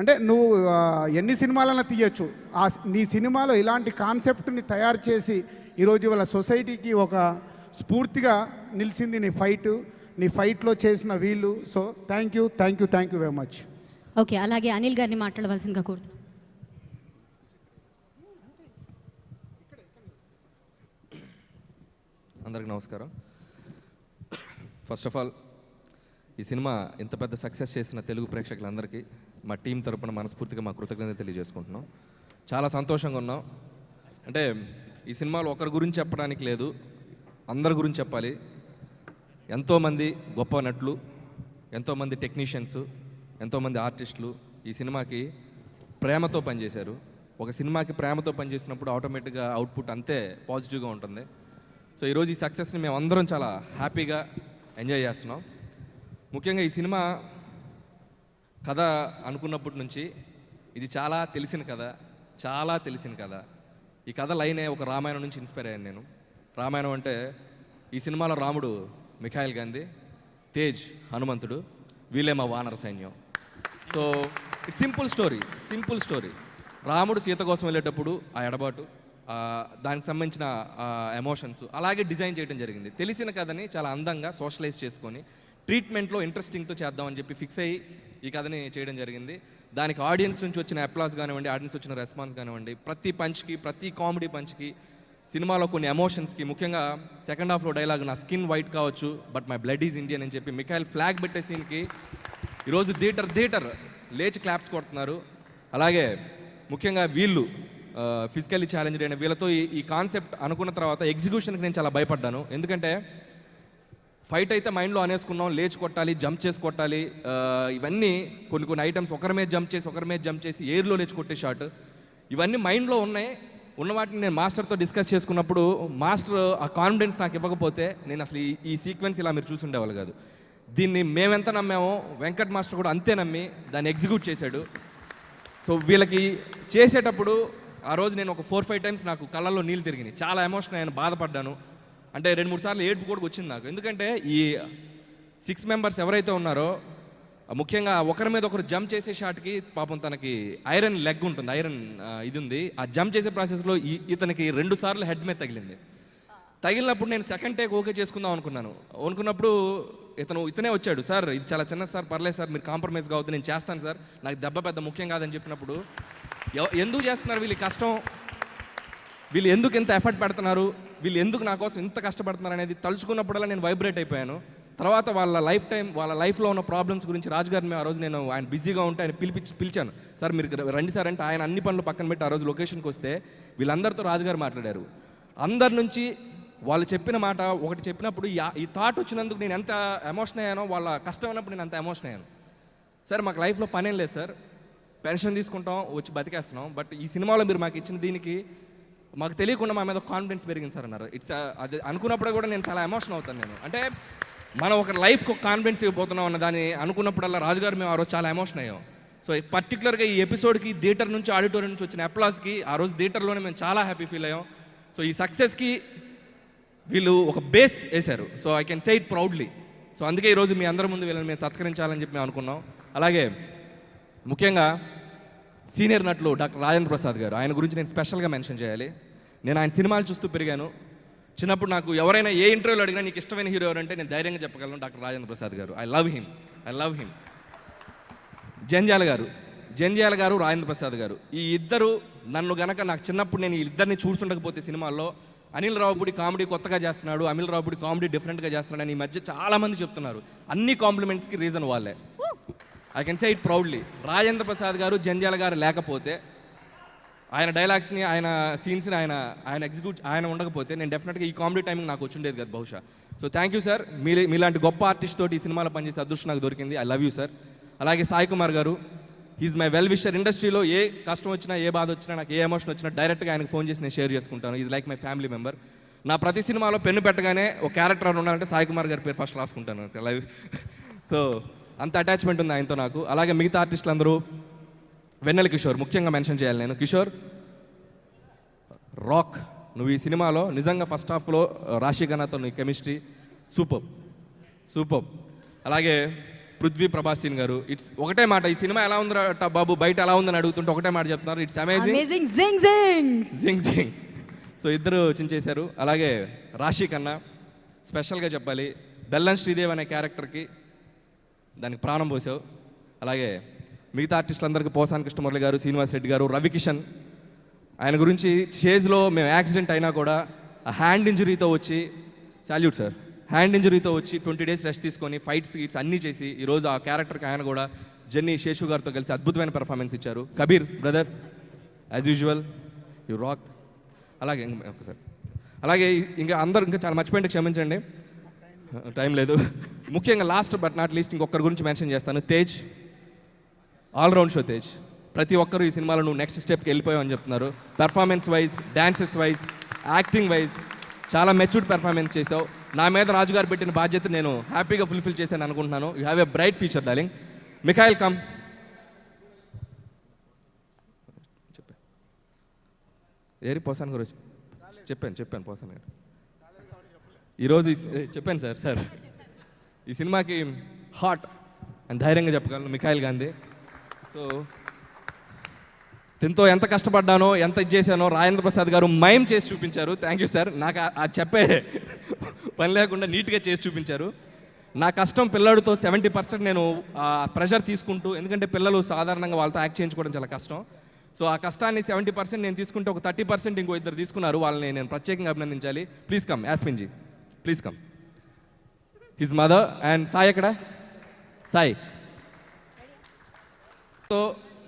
అంటే నువ్వు ఎన్ని సినిమాలన్నా తీయచ్చు, నీ సినిమాలో ఇలాంటి కాన్సెప్ట్ని తయారు చేసి ఈరోజు ఇవాళ సొసైటీకి ఒక స్ఫూర్తిగా నిలిచింది నీ ఫైట్లో చేసిన వీళ్ళు. So thank you very much. Okay, అలాగే అనిల్ గారిని మాట్లాడవలసిందిగా కోరుతున్నాను. అందరికి నమస్కారం. ఫస్ట్ ఆఫ్ ఆల్, ఈ సినిమా ఇంత పెద్ద సక్సెస్ చేసిన తెలుగు ప్రేక్షకులందరికీ మా టీం తరపున మనస్ఫూర్తిగా మా కృతజ్ఞత తెలియజేసుకుంటున్నాం. చాలా సంతోషంగా ఉన్నాం. అంటే ఈ సినిమాలో ఒకరి గురించి చెప్పడానికి లేదు, అందరి గురించి చెప్పాలి. ఎంతోమంది గొప్ప నటులు, ఎంతోమంది టెక్నీషియన్స్, ఎంతోమంది ఆర్టిస్టులు ఈ సినిమాకి ప్రేమతో పనిచేశారు. ఒక సినిమాకి ప్రేమతో పనిచేసినప్పుడు ఆటోమేటిక్గా అవుట్పుట్ అంతే పాజిటివ్గా ఉంటుంది. సో ఈరోజు ఈ సక్సెస్ని మేము అందరం చాలా హ్యాపీగా ఎంజాయ్ చేస్తున్నాం. ముఖ్యంగా ఈ సినిమా కథ అనుకున్నప్పటి నుంచి ఇది చాలా తెలిసిన కథ. ఈ కథ లైనే ఒక రామాయణం నుంచి ఇన్స్పైర్ అయ్యాను నేను. రామాయణం అంటే ఈ సినిమాలో రాముడు మిఖాయిల్ గాంధీ, తేజ్ హనుమంతుడు, వీళ్ళే మా వానర సైన్యం. So it's simple story. రాముడు సీత కోసం వెళ్ళేటప్పుడు ఆ ఎడబాటు, దానికి సంబంధించిన ఎమోషన్స్ అలాగే డిజైన్ చేయడం జరిగింది. తెలిసిన కథని చాలా అందంగా సోషలైజ్ చేసుకొని ట్రీట్మెంట్లో ఇంట్రెస్టింగ్తో చేద్దామని చెప్పి ఫిక్స్ అయ్యి ఈ కథని చేయడం జరిగింది. దానికి ఆడియన్స్ నుంచి వచ్చిన అప్లాస్ కానివ్వండి, ఆడియన్స్ వచ్చిన రెస్పాన్స్ కానివ్వండి, ప్రతి పంచ్కి, ప్రతి కామెడీ పంచ్కి, సినిమాలో కొన్ని ఎమోషన్స్కి, ముఖ్యంగా సెకండ్ హాఫ్లో డైలాగ్ నా స్కిన్ వైట్ కావచ్చు but my blood is Indian అని చెప్పి మిఖాయిల్ ఫ్లాగ్ పెట్టే సీన్కి ఈరోజు థియేటర్ లేచి క్లాప్స్ కొడుతున్నారు. అలాగే ముఖ్యంగా వీళ్ళు ఫిజికల్లీ ఛాలెంజ్డ్ అయిన వీళ్ళతో ఈ కాన్సెప్ట్ అనుకున్న తర్వాత ఎగ్జిక్యూషన్కి నేను చాలా భయపడ్డాను. ఎందుకంటే ఫైట్ అయితే మైండ్లో అనేసుకున్నాం, లేచి కొట్టాలి, జంప్ చేసి కొట్టాలి, ఇవన్నీ కొన్ని ఐటమ్స్ ఒకరి మీద జంప్ చేసి ఎయిర్లో లేచి కొట్టే షాట్, ఇవన్నీ మైండ్లో ఉన్నాయి. ఉన్న వాటిని నేను మాస్టర్తో డిస్కస్ చేసుకున్నప్పుడు మాస్టర్ ఆ కాన్ఫిడెన్స్ నాకు ఇవ్వకపోతే నేను అసలు ఈ సీక్వెన్స్ ఇలా మీరు చూసి ఉండేవాళ్ళు కాదు. దీన్ని మేమెంత నమ్మామో వెంకట్ మాస్టర్ కూడా అంతే నమ్మి దాన్ని ఎగ్జిక్యూట్ చేశాడు. సో వీళ్ళకి చేసేటప్పుడు ఆ రోజు నేను ఒక 4-5 టైమ్స్ నాకు కళ్ళల్లో నీళ్ళు తిరిగినాయి, చాలా ఎమోషనల్ అయ్యాను, బాధపడ్డాను. అంటే 2-3 సార్లు ఏడుపు కూడా వచ్చింది నాకు. ఎందుకంటే ఈ 6 మెంబర్స్ ఎవరైతే ఉన్నారో ముఖ్యంగా ఒకరి మీద ఒకరు జంప్ చేసే షాట్కి పాపం తనకి ఐరన్ లెగ్ ఉంటుంది, ఐరన్ ఇది ఉంది. ఆ జంప్ చేసే ప్రాసెస్లో ఇతనికి 2 సార్లు హెడ్ మీద తగిలింది. తగిలినప్పుడు నేను సెకండ్ టేక్ ఓకే చేసుకుందాం అనుకున్నప్పుడు ఇతనే వచ్చాడు, సార్ ఇది చాలా చిన్న సార్, పర్లేదు సార్, మీరు కాంప్రమైజ్ కావద్దు, నేను చేస్తాను సార్, నాకు దెబ్బ పెద్ద ముఖ్యం కాదని చెప్పినప్పుడు ఎందుకు చేస్తున్నారు వీళ్ళు కష్టం, వీళ్ళు ఎందుకు ఇంత ఎఫర్ట్ పెడుతున్నారు, వీళ్ళు ఎందుకు నా కోసం ఇంత కష్టపడుతున్నారు అనేది తలుచుకున్నప్పుడల్లా నేను వైబ్రేట్ అయిపోయాను. తర్వాత వాళ్ళ లైఫ్లో ఉన్న ప్రాబ్లమ్స్ గురించి రాజు గారిని మేము ఆ రోజు నేను ఆయన బిజీగా ఉంటే ఆయన పిలిచాను, సార్ మీరు రండి సార్ అంటే ఆయన అన్ని పనులు పక్కన పెట్టి ఆ రోజు లొకేషన్కి వస్తే వీళ్ళందరితో రాజుగారు మాట్లాడారు. అందరి నుంచి వాళ్ళు చెప్పిన మాట ఒకటి చెప్పినప్పుడు ఈ థాట్ వచ్చినందుకు నేను ఎంత ఎమోషన్ అయ్యానో, వాళ్ళ కష్టం అయినప్పుడు నేను అంత ఎమోషన్ అయ్యాను. సార్ మాకు లైఫ్లో పనేం లేదు సార్, పెన్షన్ తీసుకుంటాం వచ్చి బతికేస్తున్నాం, బట్ ఈ సినిమాలో మీరు మాకు ఇచ్చిన దీనికి మాకు తెలియకుండా మా మీద కాన్ఫిడెన్స్ పెరిగింది సార్ అన్నారు. అది అనుకున్నప్పుడు కూడా నేను చాలా ఎమోషన్ అవుతాను. నేను అంటే మనం ఒక లైఫ్కి ఒక కాన్ఫిడెన్స్ ఇవ్వబోతున్నాం అన్న దాన్ని అనుకున్నప్పుడల్లా రాజుగారు మేము ఆ రోజు చాలా ఎమోషన్ అయ్యాం. సో పర్టికులర్గా ఈ ఎపిసోడ్కి థియేటర్ నుంచి ఆడిటోరియం నుంచి వచ్చిన అప్లాస్కి ఆ రోజు థియేటర్లోనే మేము చాలా హ్యాపీ ఫీల్ అయ్యాం. సో ఈ సక్సెస్కి వీళ్ళు ఒక బేస్ వేశారు. So I can say it proudly. So అందుకే ఈరోజు మీ అందరి ముందు వీళ్ళని మేము సత్కరించాలని చెప్పి మేము అనుకున్నాం. అలాగే ముఖ్యంగా సీనియర్ నటులు డాక్టర్ రాజేంద్ర ప్రసాద్ గారు, ఆయన గురించి నేను స్పెషల్గా మెన్షన్ చేయాలి. నేను ఆయన సినిమాలు చూస్తూ పెరిగాను. చిన్నప్పుడు నాకు ఎవరైనా ఏ ఇంటర్వ్యూలో అడిగినా నీకు ఇష్టమైన హీరో ఎవరంటే నేను ధైర్యంగా చెప్పగలను, డాక్టర్ రాజేంద్ర ప్రసాద్ గారు. I love him. జంధ్యాల గారు రాజేంద్ర ప్రసాద్ గారు, ఈ ఇద్దరు నన్ను గనక నాకు చిన్నప్పుడు నేను ఈ ఇద్దరిని చూస్తుండకపోతే సినిమాల్లో అనిల్ రావుపూడి కామెడీ కొత్తగా చేస్తున్నాడు, అనిల్ రావుపూడి కామెడీ డిఫరెంట్గా చేస్తున్నాడు అని ఈ మధ్య చాలామంది చెప్తున్నారు. అన్ని కాంప్లిమెంట్స్కి రీజన్ వాళ్ళే. I can say it proudly. Rajendra Prasad గారు, జంధ్యాల గారు లేకపోతే, ఆయన డైలాగ్స్ని, ఆయన సీన్స్ని ఆయన ఎగ్జిక్యూట్ ఆయన ఉండకపోతే నేను డెఫినెట్గా ఈ కామెడీ టైమింగ్ నాకు వచ్చి ఉండేది కదా బహుశా. సో థ్యాంక్ యూ సార్, మీలాంటి గొప్ప ఆర్టిస్ట్ తోటి ఈ సినిమాలో పనిచేసే అదృష్టం నాకు దొరికింది. I love you sir. అలాగే సాయి కుమార్ గారు, హీజ్ మై వెల్ విషర్. ఇండస్ట్రీలో ఏ కష్టం వచ్చినా, ఏ బాధ వచ్చినా, నాకు ఏ ఎమోషన్ వచ్చినా డైరెక్ట్గా ఆయనకు ఫోన్ చేసి నేను షేర్ చేసుకుంటాను. Is like my family member. నా ప్రతి సినిమాలో పెన్ను పెట్టగానే ఒక క్యారెక్టర్ ఉండాలంటే సాయి కుమార్ గారి పేరు ఫస్ట్ రాసుకుంటాను. సో అంత అటాచ్మెంట్ ఉంది ఆయనతో నాకు. అలాగే మిగతా ఆర్టిస్టులు అందరూ, వెన్నెల కిషోర్ ముఖ్యంగా మెన్షన్ చేయాలి నేను. కిషోర్ రాక్, నువ్వు ఈ సినిమాలో నిజంగా ఫస్ట్ హాఫ్లో రాశి ఖన్నాతో నీ కెమిస్ట్రీ సూపర్. అలాగే పృథ్వీ ప్రభాసీన్ గారు, ఇట్స్ ఒకటే మాట, ఈ సినిమా ఎలా ఉందిరా బాబు బయట ఎలా ఉందని అడుగుతుంటే ఒకటే మాట చెప్తున్నారు, ఇట్స్ అమేజింగ్ జింగ్. సో ఇద్దరు చించేశారు. అలాగే రాశి ఖన్నా స్పెషల్గా చెప్పాలి, బెల్లం శ్రీదేవ్ అనే క్యారెక్టర్కి దానికి ప్రాణం పోసావు. అలాగే మిగతా ఆర్టిస్టులందరికీ పోసాని కృష్ణమురళి గారు, శ్రీనివాస్ రెడ్డి గారు, రవికిషన్, ఆయన గురించి స్టేజ్లో మేము యాక్సిడెంట్ అయినా కూడా ఆ హ్యాండ్ ఇంజరీతో వచ్చి, సాల్యూట్ సార్, హ్యాండ్ ఇంజరీతో వచ్చి 20 days రెస్ట్ తీసుకొని ఫైట్స్ గీట్స్ అన్నీ చేసి ఈరోజు ఆ క్యారెక్టర్కి ఆయన కూడా జెన్నీ శేషు గారితో కలిసి అద్భుతమైన పెర్ఫార్మెన్స్ ఇచ్చారు. Kabir brother, as usual you rock. అలాగే ఒకసారి అలాగే ఇంకా అందరూ ఇంకా చాలా మర్చిపోయింటే క్షమించండి, టైం లేదు. ముఖ్యంగా లాస్ట్ బట్ నాట్ లీస్ట్ ఇంకొకరి గురించి మెన్షన్ చేస్తాను, తేజ్. All round show Tej. ప్రతి ఒక్కరు ఈ సినిమాలో నువ్వు నెక్స్ట్ స్టెప్కి వెళ్ళిపోయావు అని చెప్తున్నారు. Performance wise, dances wise, acting wise చాలా మెచ్యూర్డ్ పెర్ఫార్మెన్స్ చేసావు. నా మీద రాజుగారు పెట్టిన బాధ్యత నేను హ్యాపీగా ఫుల్ఫిల్ చేశాను అనుకుంటున్నాను. You have a bright future darling. Mikhail come. ఏరి పోసాను గురించి చెప్పాను పోసాను గారు ఈరోజు చెప్పాను సార్ ఈ సినిమాకి హాట్ అని ధైర్యంగా చెప్పగలను మిఖాయిల్ గాంధీ. సో దీంతో ఎంత కష్టపడ్డానో, ఎంత ఇది చేశానో రాజేంద్ర ప్రసాద్ గారు మైమ్ చేసి చూపించారు. Thank you sir. నాకు అది చెప్పే పని లేకుండా నీట్గా చేసి చూపించారు. నా కష్టం పిల్లడితో 70% నేను ప్రెషర్ తీసుకుంటూ, ఎందుకంటే పిల్లలు సాధారణంగా వాళ్ళతో యాక్ట్ చేయించుకోవడం చాలా కష్టం. సో ఆ కష్టాన్ని 70% నేను తీసుకుంటే ఒక 30% ఇంకో ఇద్దరు తీసుకున్నారు. వాళ్ళని నేను ప్రత్యేకంగా అభినందించాలి. Please come Yasmin ji, please come. His mother and Sai ఎక్కడ? సాయి తో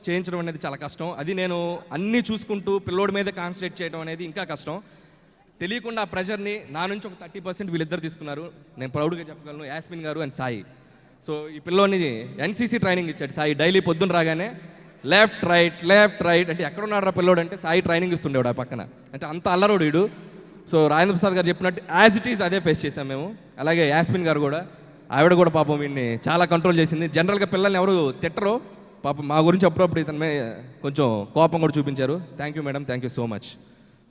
చేయించడం అనేది చాలా కష్టం. అది నేను అన్నీ చూసుకుంటూ పిల్లోడి మీద కాన్సన్ట్రేట్ చేయడం అనేది ఇంకా కష్టం. తెలియకుండా ఆ ప్రెషర్ని నా నుంచి ఒక 30% వీళ్ళిద్దరు తీసుకున్నారు. నేను ప్రౌడ్గా చెప్పగలను, యాస్మిన్ గారు అండ్ సాయి. సో ఈ పిల్లోని NCC ట్రైనింగ్ ఇచ్చాడు సాయి. డైలీ పొద్దున్న రాగానే లెఫ్ట్ రైట్ అంటే ఎక్కడ ఉన్నాడు రా పిల్లోడు అంటే సాయి ట్రైనింగ్ ఇస్తుండేవాడు ఆ పక్కన. అంటే అంత అల్లరోడు వీడు. సో రాజేంద్ర ప్రసాద్ గారు చెప్పినట్టు యాజ్ ఇట్ ఈజ్ అదే ఫేస్ చేసాం మేము. అలాగే యాస్మిన్ గారు కూడా, ఆవిడ కూడా పాపం వీడిని చాలా కంట్రోల్ చేసింది. జనరల్గా పిల్లల్ని ఎవరు తిట్టరు, పాపం మా గురించి అప్పుడప్పుడు ఇతని కొంచెం కోపం కూడా చూపించారు. Thank you madam, thank you so much.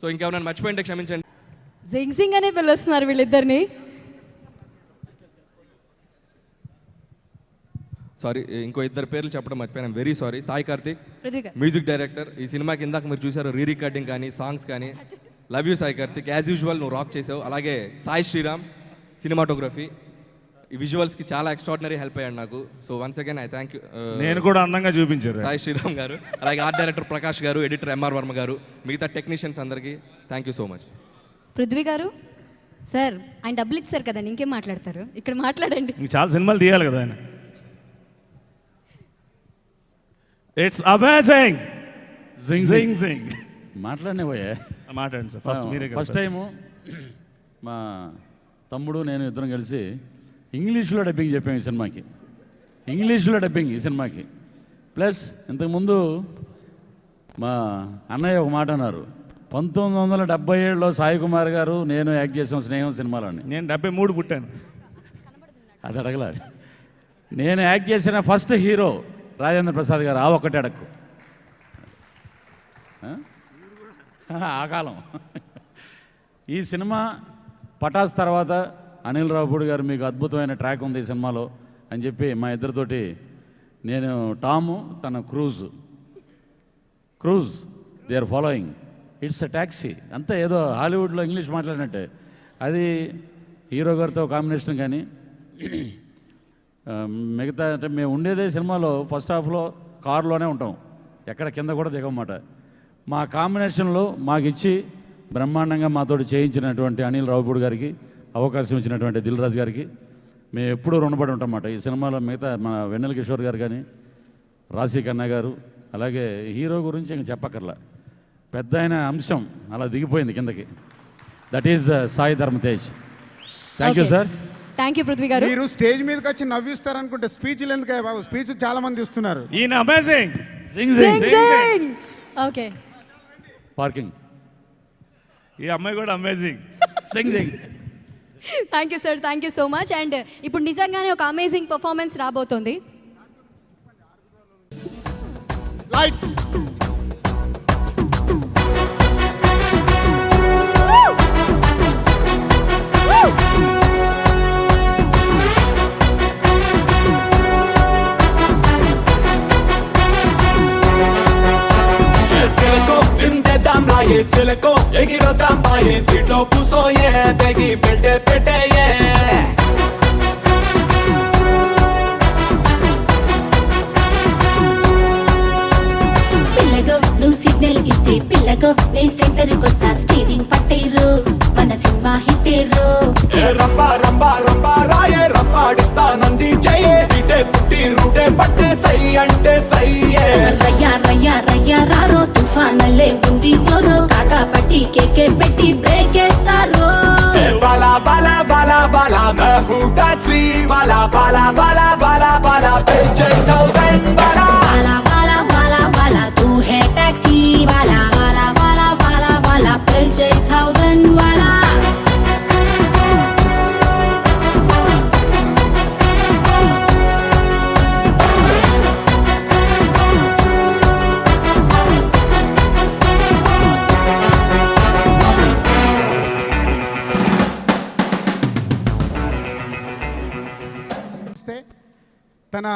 So ఇంకెవరైనా మర్చిపోయింటే క్షమించండి. జింగ్ జింగ్ అనే పిలుస్తున్నారు వీళ్ళిద్దరిని. సారీ, ఇంకో ఇద్దరు పేర్లు చెప్పడం మర్చిపోయాను, వెరీ సారీ. సాయి కార్తిక్, పృథ్వీ గారు. Music director. ఈ సినిమాకి ఇందాక మీరు చూసారు రీ రికార్డింగ్ కానీ సాంగ్స్ కానీ. Love you Sai Karthik, as usual నువ్వు రాక్ చేసావు. అలాగే సాయి శ్రీరామ్, సినిమాటోగ్రఫీ, ఈ విజువల్స్కి చాలా ఎక్స్ట్రాడినరీ హెల్ప్ అయ్యాడు నాకు. So once again I thank you. నేను కూడా అందంగా చూపించారు సాయి శ్రీరామ్ గారు, అలాగే ఆర్ట్ డైరెక్టర్ ప్రకాష్ గారు, ఎడిటర్ ఎంఆర్ వర్మ గారు, మిగతా టెక్నీషియన్స్ అందరికీ thank you so much. Prithvi గారు సార్, ఆయన డబ్బులు ఇచ్చారు కదండి, ఇంకేం మాట్లాడతారు, ఇక్కడ మాట్లాడండి. చాలా సినిమాలు తీయాలి కదా ఆయన. It's amazing. జింగ్ జింగ్ మాట్లాడినవయ్యా, మాట్లాడండి సార్. ఫస్ట్ మీరే. ఫస్ట్ టైము మా తమ్ముడు నేను ఇద్దరం కలిసి ఇంగ్లీష్లో డబ్బింగ్ చెప్పాము ఈ సినిమాకి. ఇంగ్లీష్లో డబ్బింగ్ ఈ సినిమాకి. ప్లస్ ఇంతకుముందు మా అన్నయ్య ఒక మాట అన్నారు, 1977లో సాయి కుమార్ గారు నేను యాక్ట్ చేసిన స్నేహం సినిమాలోని. నేను 73 పుట్టాను. అది అడగల. నేను యాక్ట్ చేసిన ఫస్ట్ హీరో రాజేంద్ర ప్రసాద్ గారు. ఆ ఒక్కటే అడక్కు. ఆ కాలం. ఈ సినిమా పటాస్ తర్వాత అనిల్ రావుపూడి గారు మీకు అద్భుతమైన ట్రాక్ ఉంది ఈ సినిమాలో అని చెప్పి మా ఇద్దరితోటి, నేను టాము, తన Cruise they are following, it's a taxi, అంతా ఏదో హాలీవుడ్లో ఇంగ్లీష్ మాట్లాడినట్టే. అది హీరో గారితో కాంబినేషన్. కానీ మిగతా అంటే మేము ఉండేదే సినిమాలో ఫస్ట్ హాఫ్లో కారులోనే ఉంటాం, ఎక్కడ కింద కూడా దిగమాట. మా కాంబినేషన్లో మాకు ఇచ్చి బ్రహ్మాండంగా మాతోటి చేయించినటువంటి అనిల్ రావుపూడి గారికి, అవకాశం ఇచ్చినటువంటి దిల్ రాజు గారికి మేము ఎప్పుడూ రుణపడి ఉంటామన్నమాట. ఈ సినిమాలో మిగతా మన వెన్నెల కిషోర్ గారు కానీ, రాశి ఖన్నా గారు, అలాగే హీరో గురించి ఇంక చెప్పక్కర్లా, పెద్ద అయిన అంశం అలా దిగిపోయింది కిందకి. దట్ ఈజ్ సాయి ధర్మ Tej. Thank you sir. Thank you Prithvi గారు. మీరు స్టేజ్ మీదకి వచ్చి నవ్విస్తారనుకుంటే స్పీచ్లు ఎందుకే బాబు, స్పీచ్ చాలా మంది ఇస్తున్నారు. ఈయన అమేజింగ్. Okay, parking. ఈ అమ్మాయి కూడా amazing. Singh. Thank you sir, thank you so much. And ఇప్పుడు నిజంగానే ఒక అమేజింగ్ పర్ఫార్మెన్స్ రాబోతోంది. లైట్స్. ఏ సిలకో ఎగిరోతాం బాయే సీట్లో కూసోయే బెగి పెట్టే పిల్లగో నువ్వు సిగ్నల్ ఇస్తే పిల్లగో నీ సెంటర్కి వస్తా, స్టీరింగ్ పట్టేరు మన సినిమా హిట్టేరు. రంబా రంబా రంబా రాయే రంబాడిస్తా నంది చెయ్యే ఇటే పుట్టి రూటే పట్టే సై అంటే సయ్యే. రయ్యా రయ్యా రయ్యా రారో తుఫానల్లే ఉంది జోరో, కాకా పట్టి కేకే పెట్టి బ్రేక్ వేస్తారు. బాలా బాలా బాలా బాలా మహూ టాక్సీ బాలా బాలా బాలా బాలా బాలా పే 10,000 బాలా బాలా బాలా బాలా బాలా తూ హే టాక్సీ బాలా బాలా బాలా బాలా బాలా పిల్ 10,000 వాలా. తన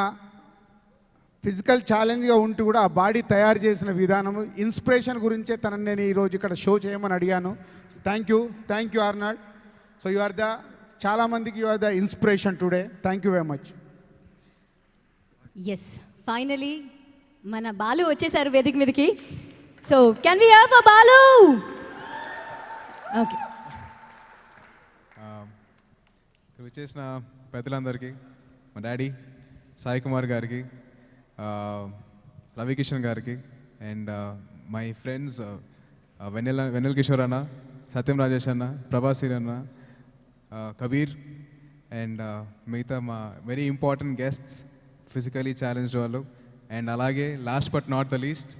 ఫిజికల్ ఛాలెంజ్గా ఉంటూ కూడా ఆ బాడీ తయారు చేసిన విధానం, ఇన్స్పిరేషన్ గురించే తనని నేను ఈరోజు ఇక్కడ షో చేయమని అడిగాను. Thank you Arnold. So you are the, చాలామందికి you are the inspiration today. Thank you very much. Yes, finally మన బాలు వచ్చేసారు వేదిక మీదకి. So can we have a Balu? Okay. వచ్చేసిన పెద్దలందరికీ, మా డాడీ సాయి కుమార్ గారికి, రవికిషన్ గారికి, and my friends Vennela Kishore అన్న, సత్యం రాజేష్ అన్న, ప్రభాసీర్ అన్న, కబీర్, అండ్ మిగతా మా very important guests, physically challenged వాళ్ళు, అండ్ అలాగే last but not the least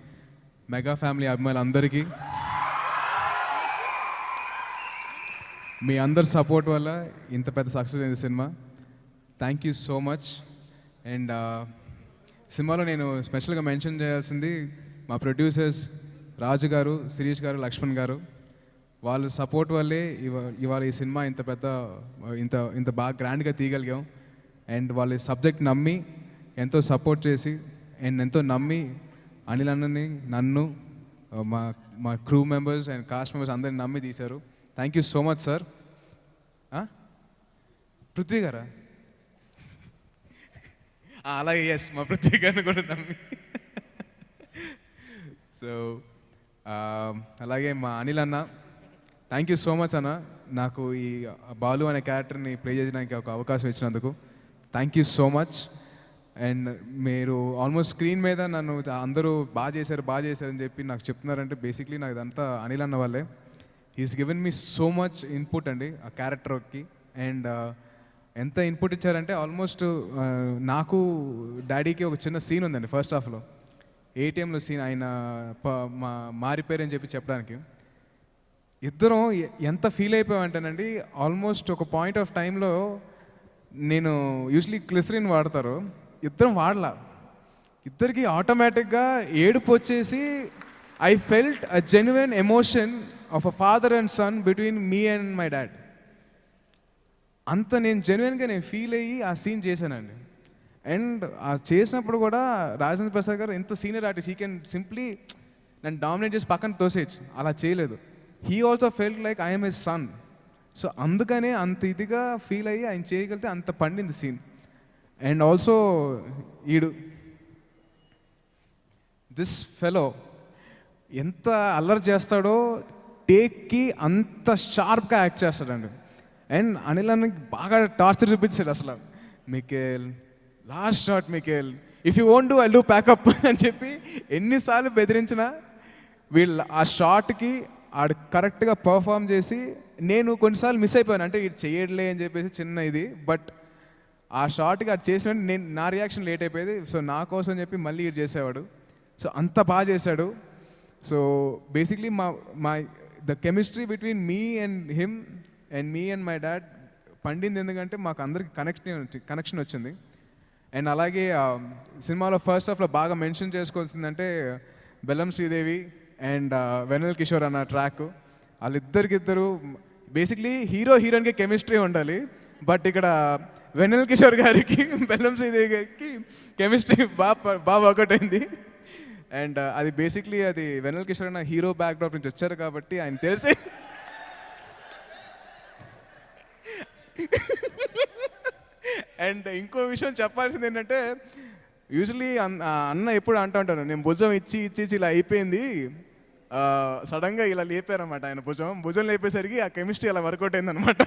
mega family అభిమానులందరికీ మీ అందరి సపోర్ట్ వల్ల ఇంత పెద్ద సక్సెస్ అయింది సినిమా. Thank you so much. And సినిమాలో నేను స్పెషల్గా మెన్షన్ చేయాల్సింది మా ప్రొడ్యూసర్స్ రాజు గారు, శిరీష్ గారు, లక్ష్మణ్ గారు. వాళ్ళ సపోర్ట్ వల్లే ఇవాళ ఈ సినిమా ఇంత బాగా గ్రాండ్గా తీయగలిగాం. అండ్ వాళ్ళ సబ్జెక్ట్ నమ్మి ఎంతో సపోర్ట్ చేసి అండ్ ఎంతో నమ్మి అనిల్ అన్నని, నన్ను, మా crew members and cost members అందరిని నమ్మి తీశారు. Thank you so much sir. Prithvi గారా? అలాగే ఎస్, మా పృథ్వీ గారిని కూడా నమ్మి. సో అలాగే మా అనిల్ అన్న, థ్యాంక్ యూ సో మచ్ అన్న, నాకు ఈ బాలు అనే క్యారెక్టర్ని ప్లే చేయడానికి ఒక అవకాశం ఇచ్చినందుకు thank you so much. And మీరు ఆల్మోస్ట్ స్క్రీన్ మీద నన్ను అందరూ బాగా చేశారని చెప్పి నాకు చెప్తున్నారంటే బేసిక్లీ నాకు ఇదంతా అనిల్ అన్న వాళ్ళే. He's given me so much input అండి ఆ క్యారెక్టర్కి. అండ్ ఎంత ఇన్పుట్ ఇచ్చారంటే ఆల్మోస్ట్ నాకు డాడీకి ఒక చిన్న సీన్ ఉందండి ఫస్ట్ హాఫ్లో, ఏటీఎంలో సీన్. ఆయన మారిపోయారని చెప్పడానికి ఇద్దరం ఎంత ఫీల్ అయిపోయామంటేనండి, ఆల్మోస్ట్ ఒక పాయింట్ ఆఫ్ టైంలో నేను యూజువలీ గ్లిసరిన్ వాడతారు, ఇద్దరం వాడలా. ఇద్దరికి ఆటోమేటిక్గా ఏడుపు వచ్చేసి I felt a genuine emotion of a father and son between me and my dad. అంత నేను జెన్యున్గా ఫీల్ అయ్యి ఆ సీన్ చేశానండి. అండ్ ఆ చేసినప్పుడు కూడా రాజేంద్ర ప్రసాద్ గారు ఎంత senior artist, he can simply నన్ను డామినేట్ చేసి పక్కన తోసేయచ్చు, అలా చేయలేదు. He also felt like I'm his son. So అందుకనే అంత ఇదిగా ఫీల్ అయ్యి ఆయన చేయగలిగితే అంత పండింది scene. And also this fellow ఎంత అల్లరి చేస్తాడో టేక్కి అంత షార్ప్గా యాక్ట్ చేస్తాడండి. అండ్ అనిల్ అన్నకి బాగా టార్చర్ చూపించాడు అసలు. Michael last shot, Michael if you won't do I do packup అని చెప్పి ఎన్నిసార్లు బెదిరించినా వీళ్ళు ఆ షాట్కి ఆడు కరెక్ట్గా పర్ఫామ్ చేసి, నేను కొన్నిసార్లు మిస్ అయిపోయాను, అంటే ఇది చేయట్లే అని చెప్పేసి చిన్న ఇది, బట్ ఆ షాట్కి అది చేసిన నా రియాక్షన్ లేట్ అయిపోయేది. సో నా కోసం చెప్పి మళ్ళీ ఇది చేసేవాడు. సో అంత బాగా చేశాడు. సో బేసిక్లీ మా the chemistry between me and him and me and my dad పండింది ఎందుకంటే మాకు అందరికి కనెక్షన్ వచ్చింది. అండ్ అలాగే సినిమాలో ఫస్ట్ హాఫ్లో బాగా మెన్షన్ చేసుకోవాల్సిందంటే బెల్లం శ్రీదేవి అండ్ వెన్నెల కిషోర్ అన్న ట్రాక్. వాళ్ళిద్దరికిద్దరు బేసిక్లీ హీరోయిన్కి కెమిస్ట్రీ ఉండాలి, బట్ ఇక్కడ వెన్నెల కిషోర్ గారికి బెల్లం శ్రీదేవి గారికి కెమిస్ట్రీ బాగా వర్కౌట్ అయింది. అండ్ అది బేసిక్లీ అది వెన్నెల కిషోర్ అన్న హీరో బ్యాక్డ్రాప్ నుంచి వచ్చారు కాబట్టి ఆయన తెలిసి అండ్ ఇంకో విషయం చెప్పాల్సింది ఏంటంటే, యూజువలీ అన్న ఎప్పుడు అంటూ ఉంటాను, నేను భుజం ఇచ్చి ఇలా అయిపోయింది, సడన్గా ఇలా లేపారనమాట ఆయన భుజం లేపేసరికి ఆ కెమిస్ట్రీ అలా వర్కౌట్ అయిందనమాట.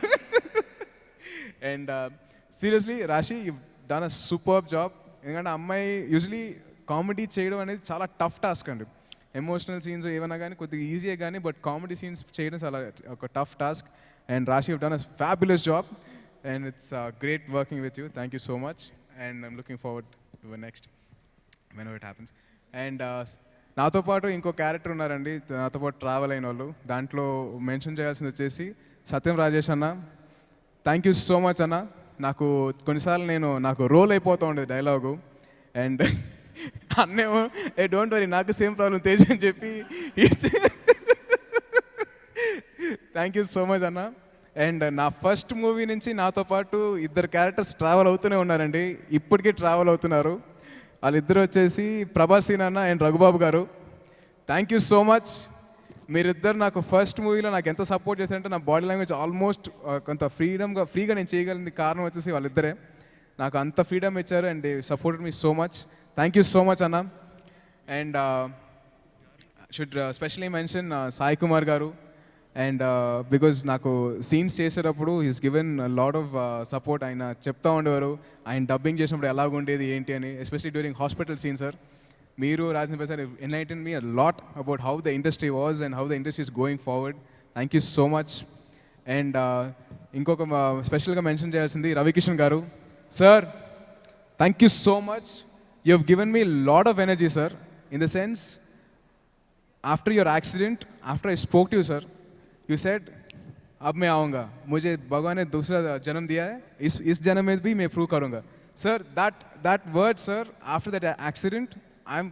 అండ్ సీరియస్లీ రాశి you done a super job. ఎందుకంటే అమ్మాయి యూజువలీ కామెడీ చేయడం అనేది చాలా టఫ్ టాస్క్ అండి. ఎమోషనల్ సీన్స్ ఏమైనా కానీ కొద్దిగా ఈజీయే కానీ, బట్ కామెడీ సీన్స్ చేయడం చాలా ఒక టఫ్ టాస్క్. అండ్ రాశి you done a fabulous job and it's great working with you. Thank you so much and I'm looking forward to next whenever it happens. And నాతో పాటు ఇంకో character ఉన్నారండి, నాతో పాటు ట్రావెల్ అయిన వాళ్ళు. దాంట్లో మెన్షన్ చేయాల్సింది వచ్చేసి సత్యం రాజేష్ అన్న. థ్యాంక్ యూ సో మచ్ అన్న. నాకు కొన్నిసార్లు నాకు రోల్ అయిపోతూ ఉండేది డైలాగు, అండ్ అన్నేమో ఏ డోంట్ వరీ నాకు సేమ్ ప్రాబ్లం తేజ్ అని చెప్పి థ్యాంక్ యూ సో మచ్ అన్న. అండ్ నా ఫస్ట్ మూవీ నుంచి నాతో పాటు ఇద్దరు క్యారెక్టర్స్ ట్రావెల్ అవుతూనే ఉన్నారండి, ఇప్పటికీ ట్రావెల్ అవుతున్నారు. వాళ్ళిద్దరు వచ్చేసి ప్రభాస్ అన్న అండ్ రఘుబాబు గారు. Thank you so much. మీరిద్దరు నాకు ఫస్ట్ మూవీలో నాకు ఎంత సపోర్ట్ చేశారంటే నా బాడీ లాంగ్వేజ్ ఆల్మోస్ట్ కొంత ఫ్రీగా నేను చేయగలిగింది కారణం వచ్చేసి వాళ్ళిద్దరే. నాకు అంత ఫ్రీడమ్ ఇచ్చారు and they supported me so much. Thank you so much అన్న. And should specially mention Sai Kumar గారు. అండ్ బికాజ్ నాకు సీన్స్ చేసేటప్పుడు he's given lot of support. ఆయన చెప్తా ఉండేవారు ఆయన డబ్బింగ్ చేసినప్పుడు ఎలాగుండేది ఏంటి అని, especially during hospital scene sir. మీరు Rajendra Prasad enlighten me a lot about how the industry was and how the industry is going forward. Thank you so much. And ఇంకొక స్పెషల్గా మెన్షన్ చేయాల్సింది రవికిషన్ గారు. Sir thank you so much. You have given me a lot of energy, sir. In the sense, after your accident, after I spoke to you, sir, you said, अब मैं आऊँगा, मुझे भगवान ने दूसरा जन्म दिया है, इस जन्म में भी मैं प्रूव करूँगा. Sir, that word, sir, after that accident, I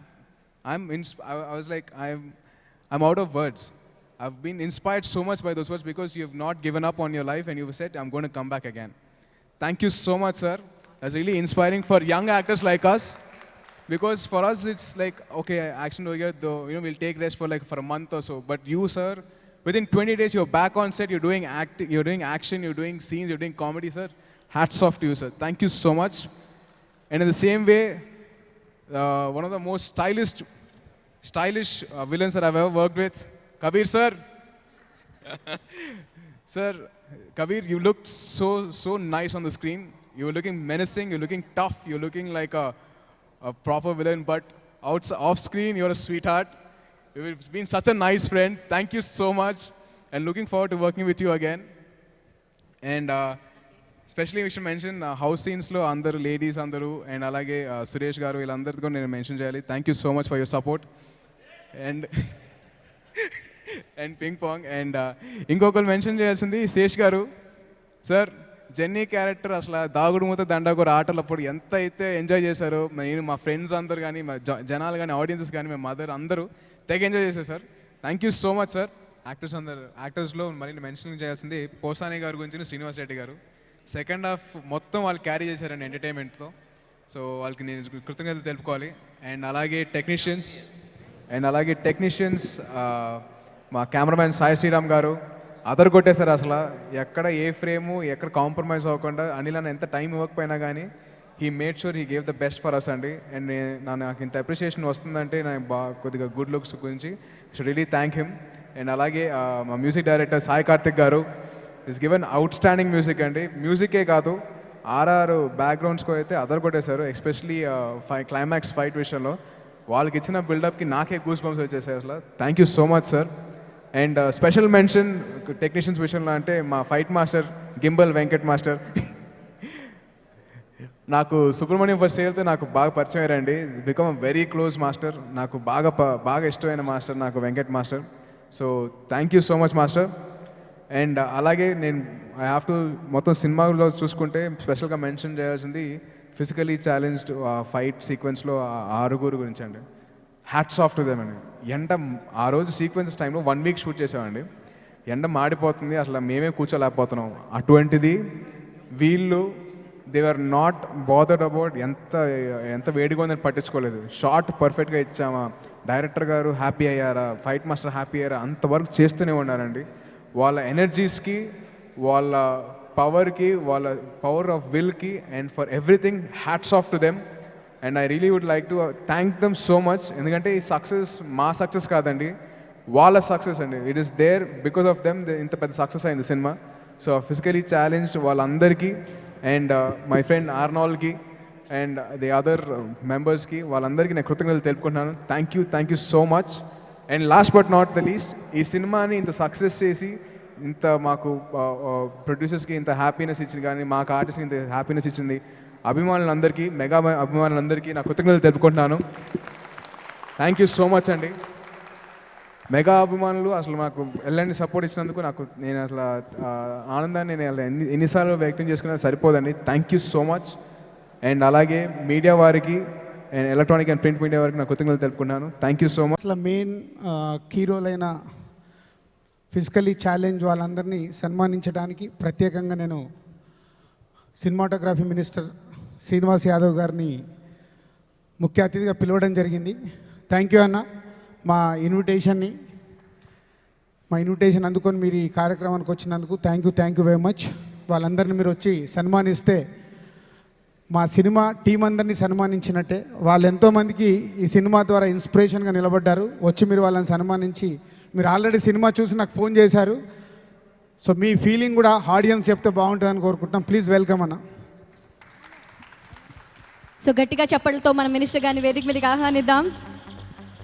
was like, I'm out of words. I've been inspired so much by those words because you have not given up on your life and you have said, I'm going to come back again. Thank you so much, sir. That's really inspiring for young actors like us. Because for us, it's like, okay, action over here, though, we'll take rest for a month or so. But you, sir, within 20 days, you're back on set, you're doing action, you're doing scenes, you're doing comedy, sir. Hats off to you, sir. Thank you so much. And in the same way, one of the most stylish villains that I've ever worked with, Kabir, sir. Sir, Kabir, you looked so nice on the screen. You were looking menacing, you're looking tough, you're looking like a proper villain, but off screen, you're a sweetheart. You've been such a nice friend. Thank you so much, and looking forward to working with you again. And especially we should mention house scenes lo andaru ladies andaru and alage Suresh garu illandartho nenu mention cheyali. Thank you so much for your support. And ping pong and ఇంకొకరు mention చేయాల్సింది శేష్ గారు. Sir, jenny character అసలు దాగుడు మూత దండాగూర ఆటలప్పుడు ఎంత అయితే enjoy చేశారో, నేను మా ఫ్రెండ్స్ అందరు కానీ మా జనాలు కానీ ఆడియన్సెస్ కానీ మా మదర్ అందరూ తెగ ఎంజాయ్ చేశారు sir. Thank you so much sir. యాక్టర్స్లో మరి మెన్షన్ చేయాల్సింది పోసాని గారి గురించి శ్రీనివాస్ రెడ్డి గారు. సెకండ్ హాఫ్ మొత్తం వాళ్ళు క్యారీ చేశారండి ఎంటర్టైన్మెంట్తో. సో వాళ్ళకి నేను కృతజ్ఞతలు తెలుపుకోవాలి. అండ్ అలాగే టెక్నీషియన్స్ మా కెమెరామ్యాన్ సాయి శ్రీరామ్ గారు అదర్ కొట్టేశారు. అసలు ఎక్కడ ఏ ఫ్రేము ఎక్కడ కాంప్రమైజ్ అవ్వకుండా అనిల్ అన్న ఎంత టైం ఇవ్వకపోయినా కానీ he made sure he gave the best for us అండి. అండ్ నాకు ఇంత అప్రిషియేషన్ వస్తుందంటే నాకు కొద్దిగా గుడ్ లుక్స్ గురించి should really thank him. And అలాగే మా మ్యూజిక్ డైరెక్టర్ సాయి కార్తిక్ గారు is given outstanding music అండి. మ్యూజికే కాదు, ఆర్ఆర్ బ్యాక్గ్రౌండ్ స్కోర్ అయితే అదర్ కొట్టేశారు. ఎస్పెషలీ క్లైమాక్స్ ఫైట్ విషయంలో వాళ్ళకి ఇచ్చిన బిల్డప్కి నాకే గూస్ బంప్స్ వచ్చేసాయి అసలు. Thank you so much sir. And special mention technicians విషయంలో అంటే మా fight master gimbal Venkat master. నాకు సుబ్రహ్మణ్యం ఫస్ట్ సేల్తో నాకు బాగా పరిచయం అయ్యారండి. Become a very close master. నాకు బాగా ఇష్టమైన మాస్టర్ నాకు Venkat master. So thank you so much master. And అలాగే నేను ఐ హ్యావ్ టు మొత్తం సినిమాలో చూసుకుంటే స్పెషల్గా మెన్షన్ చేయాల్సింది ఫిజికలీ ఛాలెంజ్డ్ ఫైట్ సీక్వెన్స్లో ఆరుగురు గురించి అండి. హ్యాట్స్ ఆఫ్ టు దెమ్ అండి. ఎండ ఆ రోజు సీక్వెన్సెస్ టైంలో 1 వీక్ షూట్ చేసామండి. ఎండ మాడిపోతుంది, అసలు మేమే కూర్చోలేకపోతున్నాం. అటువంటిది వీళ్ళు they are not bothered about ఎంత వేడిగా ఉందని పట్టించుకోలేదు. షార్ట్ పర్ఫెక్ట్గా ఇచ్చామా, డైరెక్టర్ గారు హ్యాపీ అయ్యారా, ఫైట్ మాస్టర్ హ్యాపీ అయ్యారా, అంతవరకు చేస్తూనే ఉన్నారండి. వాళ్ళ ఎనర్జీస్కి, వాళ్ళ పవర్కి, వాళ్ళ పవర్ ఆఫ్ విల్కి and for everything hats off to them. And I really would like to thank them so much. ఎందుకంటే ఈ సక్సెస్ మా సక్సెస్ కాదండి, వాళ్ళ సక్సెస్ అండి. It is there because of them ఇంత పెద్ద సక్సెస్ అయింది సినిమా. సో ఫిజికలీ ఛాలెంజ్డ్ వాళ్ళందరికీ అండ్ మై ఫ్రెండ్ ఆర్నాల్డ్కి అండ్ ది అదర్ మెంబర్స్కి వాళ్ళందరికీ నేను కృతజ్ఞతలు తెలుపుకుంటున్నాను. Thank you so much. And last but not the least, ఈ సినిమాని ఇంత సక్సెస్ చేసి ఇంత మాకు ప్రొడ్యూసర్స్కి ఇంత హ్యాపీనెస్ ఇచ్చింది, కానీ మాకు ఆర్టిస్ట్కి ఇంత హ్యాపీనెస్ ఇచ్చింది అభిమానులందరికీ, మెగా అభిమానులందరికీ నా కృతజ్ఞతలు తెలుపుకుంటున్నాను. థ్యాంక్ యూ సో మచ్ అండి. మెగా అభిమానులు అసలు మాకు ఎలాంటి సపోర్ట్ ఇచ్చినందుకు నేను అసలు ఆనందాన్ని నేను ఎన్నిసార్లు వ్యక్తం చేసుకునేది సరిపోదండి. Thank you so much. And అలాగే మీడియా వారికి and electronic and print media వారికి నా కృతజ్ఞతలు తెలుపుకున్నాను. Thank you so much. అసలు మెయిన్ హీరోలైన ఫిజికలీ ఛాలెంజ్ వాళ్ళందరినీ సన్మానించడానికి ప్రత్యేకంగా నేను సినిమాటోగ్రఫీ మినిస్టర్ శ్రీనివాస్ యాదవ్ గారిని ముఖ్య అతిథిగా పిలవడం జరిగింది. థ్యాంక్ యూ అన్న. మా ఇన్విటేషన్ అందుకొని మీరు ఈ కార్యక్రమానికి వచ్చినందుకు థ్యాంక్ యూ వెరీ మచ్. వాళ్ళందరినీ మీరు వచ్చి సన్మానిస్తే మా సినిమా టీం అందరినీ సన్మానించినట్టే. వాళ్ళు ఎంతోమందికి ఈ సినిమా ద్వారా ఇన్స్పిరేషన్గా నిలబడ్డారు. వచ్చి మీరు వాళ్ళని సన్మానించి, మీరు ఆల్రెడీ సినిమా చూసి నాకు ఫోన్ చేశారు. సో మీ ఫీలింగ్ కూడా ఆడియన్స్ చెప్తే బాగుంటుందని కోరుకుంటున్నాం. ప్లీజ్ వెల్కమ్ అన్న. సో గట్టిగా చప్పట్లతో మన మినిస్టర్ గారిని వేదిక మీదకి ఆహ్వానిద్దాం.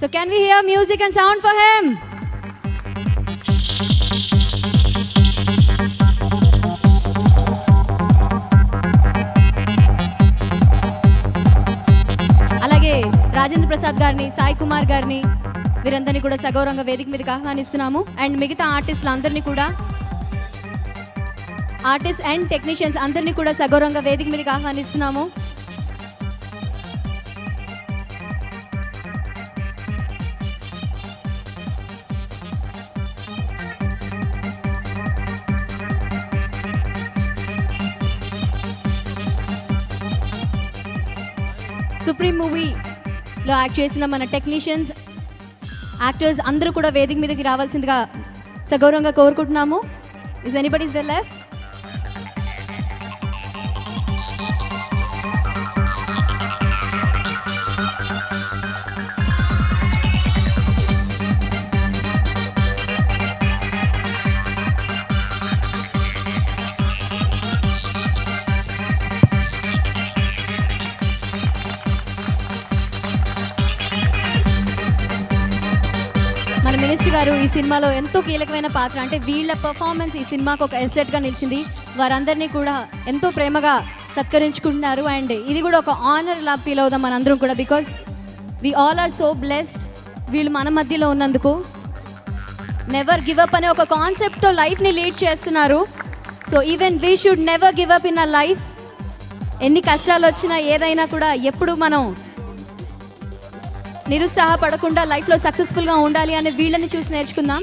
So can we hear music and sound for him? అలాగే రాజేంద్ర ప్రసాద్ గారిని, సాయి కుమార్ గారిని, వీరందరినీ కూడా సగౌరవంగా వేదిక మీదకి ఆహ్వానిస్తున్నాము. అండ్ మిగతా ఆర్టిస్టులు అందరినీ కూడా, ఆర్టిస్ట్ అండ్ టెక్నీషియన్స్ అందరినీ కూడా సగౌరవంగా వేదిక మీదకి ఆహ్వానిస్తున్నాము. సుప్రీం మూవీలో యాక్ట్ చేసిన మన టెక్నీషియన్స్, యాక్టర్స్ అందరూ కూడా వేదిక మీదకి రావాల్సిందిగా సగౌరవంగా కోరుకుంటున్నాము. Is anybody is there left? మన మినిస్టర్ గారు ఈ సినిమాలో ఎంతో కీలకమైన పాత్ర, అంటే వీళ్ళ పర్ఫార్మెన్స్ ఈ సినిమాకు ఒక ఎసెట్గా నిలిచింది. వారందరినీ కూడా ఎంతో ప్రేమగా సత్కరించుకుంటున్నారు. అండ్ ఇది కూడా ఒక ఆనర్ లా ఫీల్ అవుదాం మనందరం కూడా, because we all are so blessed వీళ్ళు మన మధ్యలో ఉన్నందుకు. నెవర్ గివ్ అప్ అనే ఒక కాన్సెప్ట్తో లైఫ్ని లీడ్ చేస్తున్నారు. So even we should never give up in a life. ఎన్ని కష్టాలు వచ్చినా ఏదైనా కూడా ఎప్పుడు మనం నిరుత్సాహపడకుండా లైఫ్లో సక్సెస్ఫుల్గా ఉండాలి అనే వీళ్ళని చూసి నేర్చుకుందాం.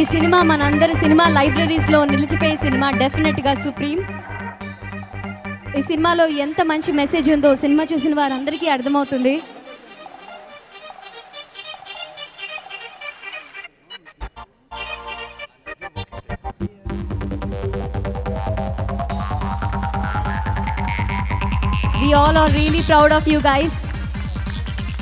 ఈ సినిమా మనందరి సినిమా లైబ్రరీస్లో నిలిచిపోయే సినిమా డెఫినెట్గా సుప్రీం. ఈ సినిమాలో ఎంత మంచి మెసేజ్ ఉందో సినిమా చూసిన వారందరికీ అర్థమవుతుంది. We all are really proud of you guys.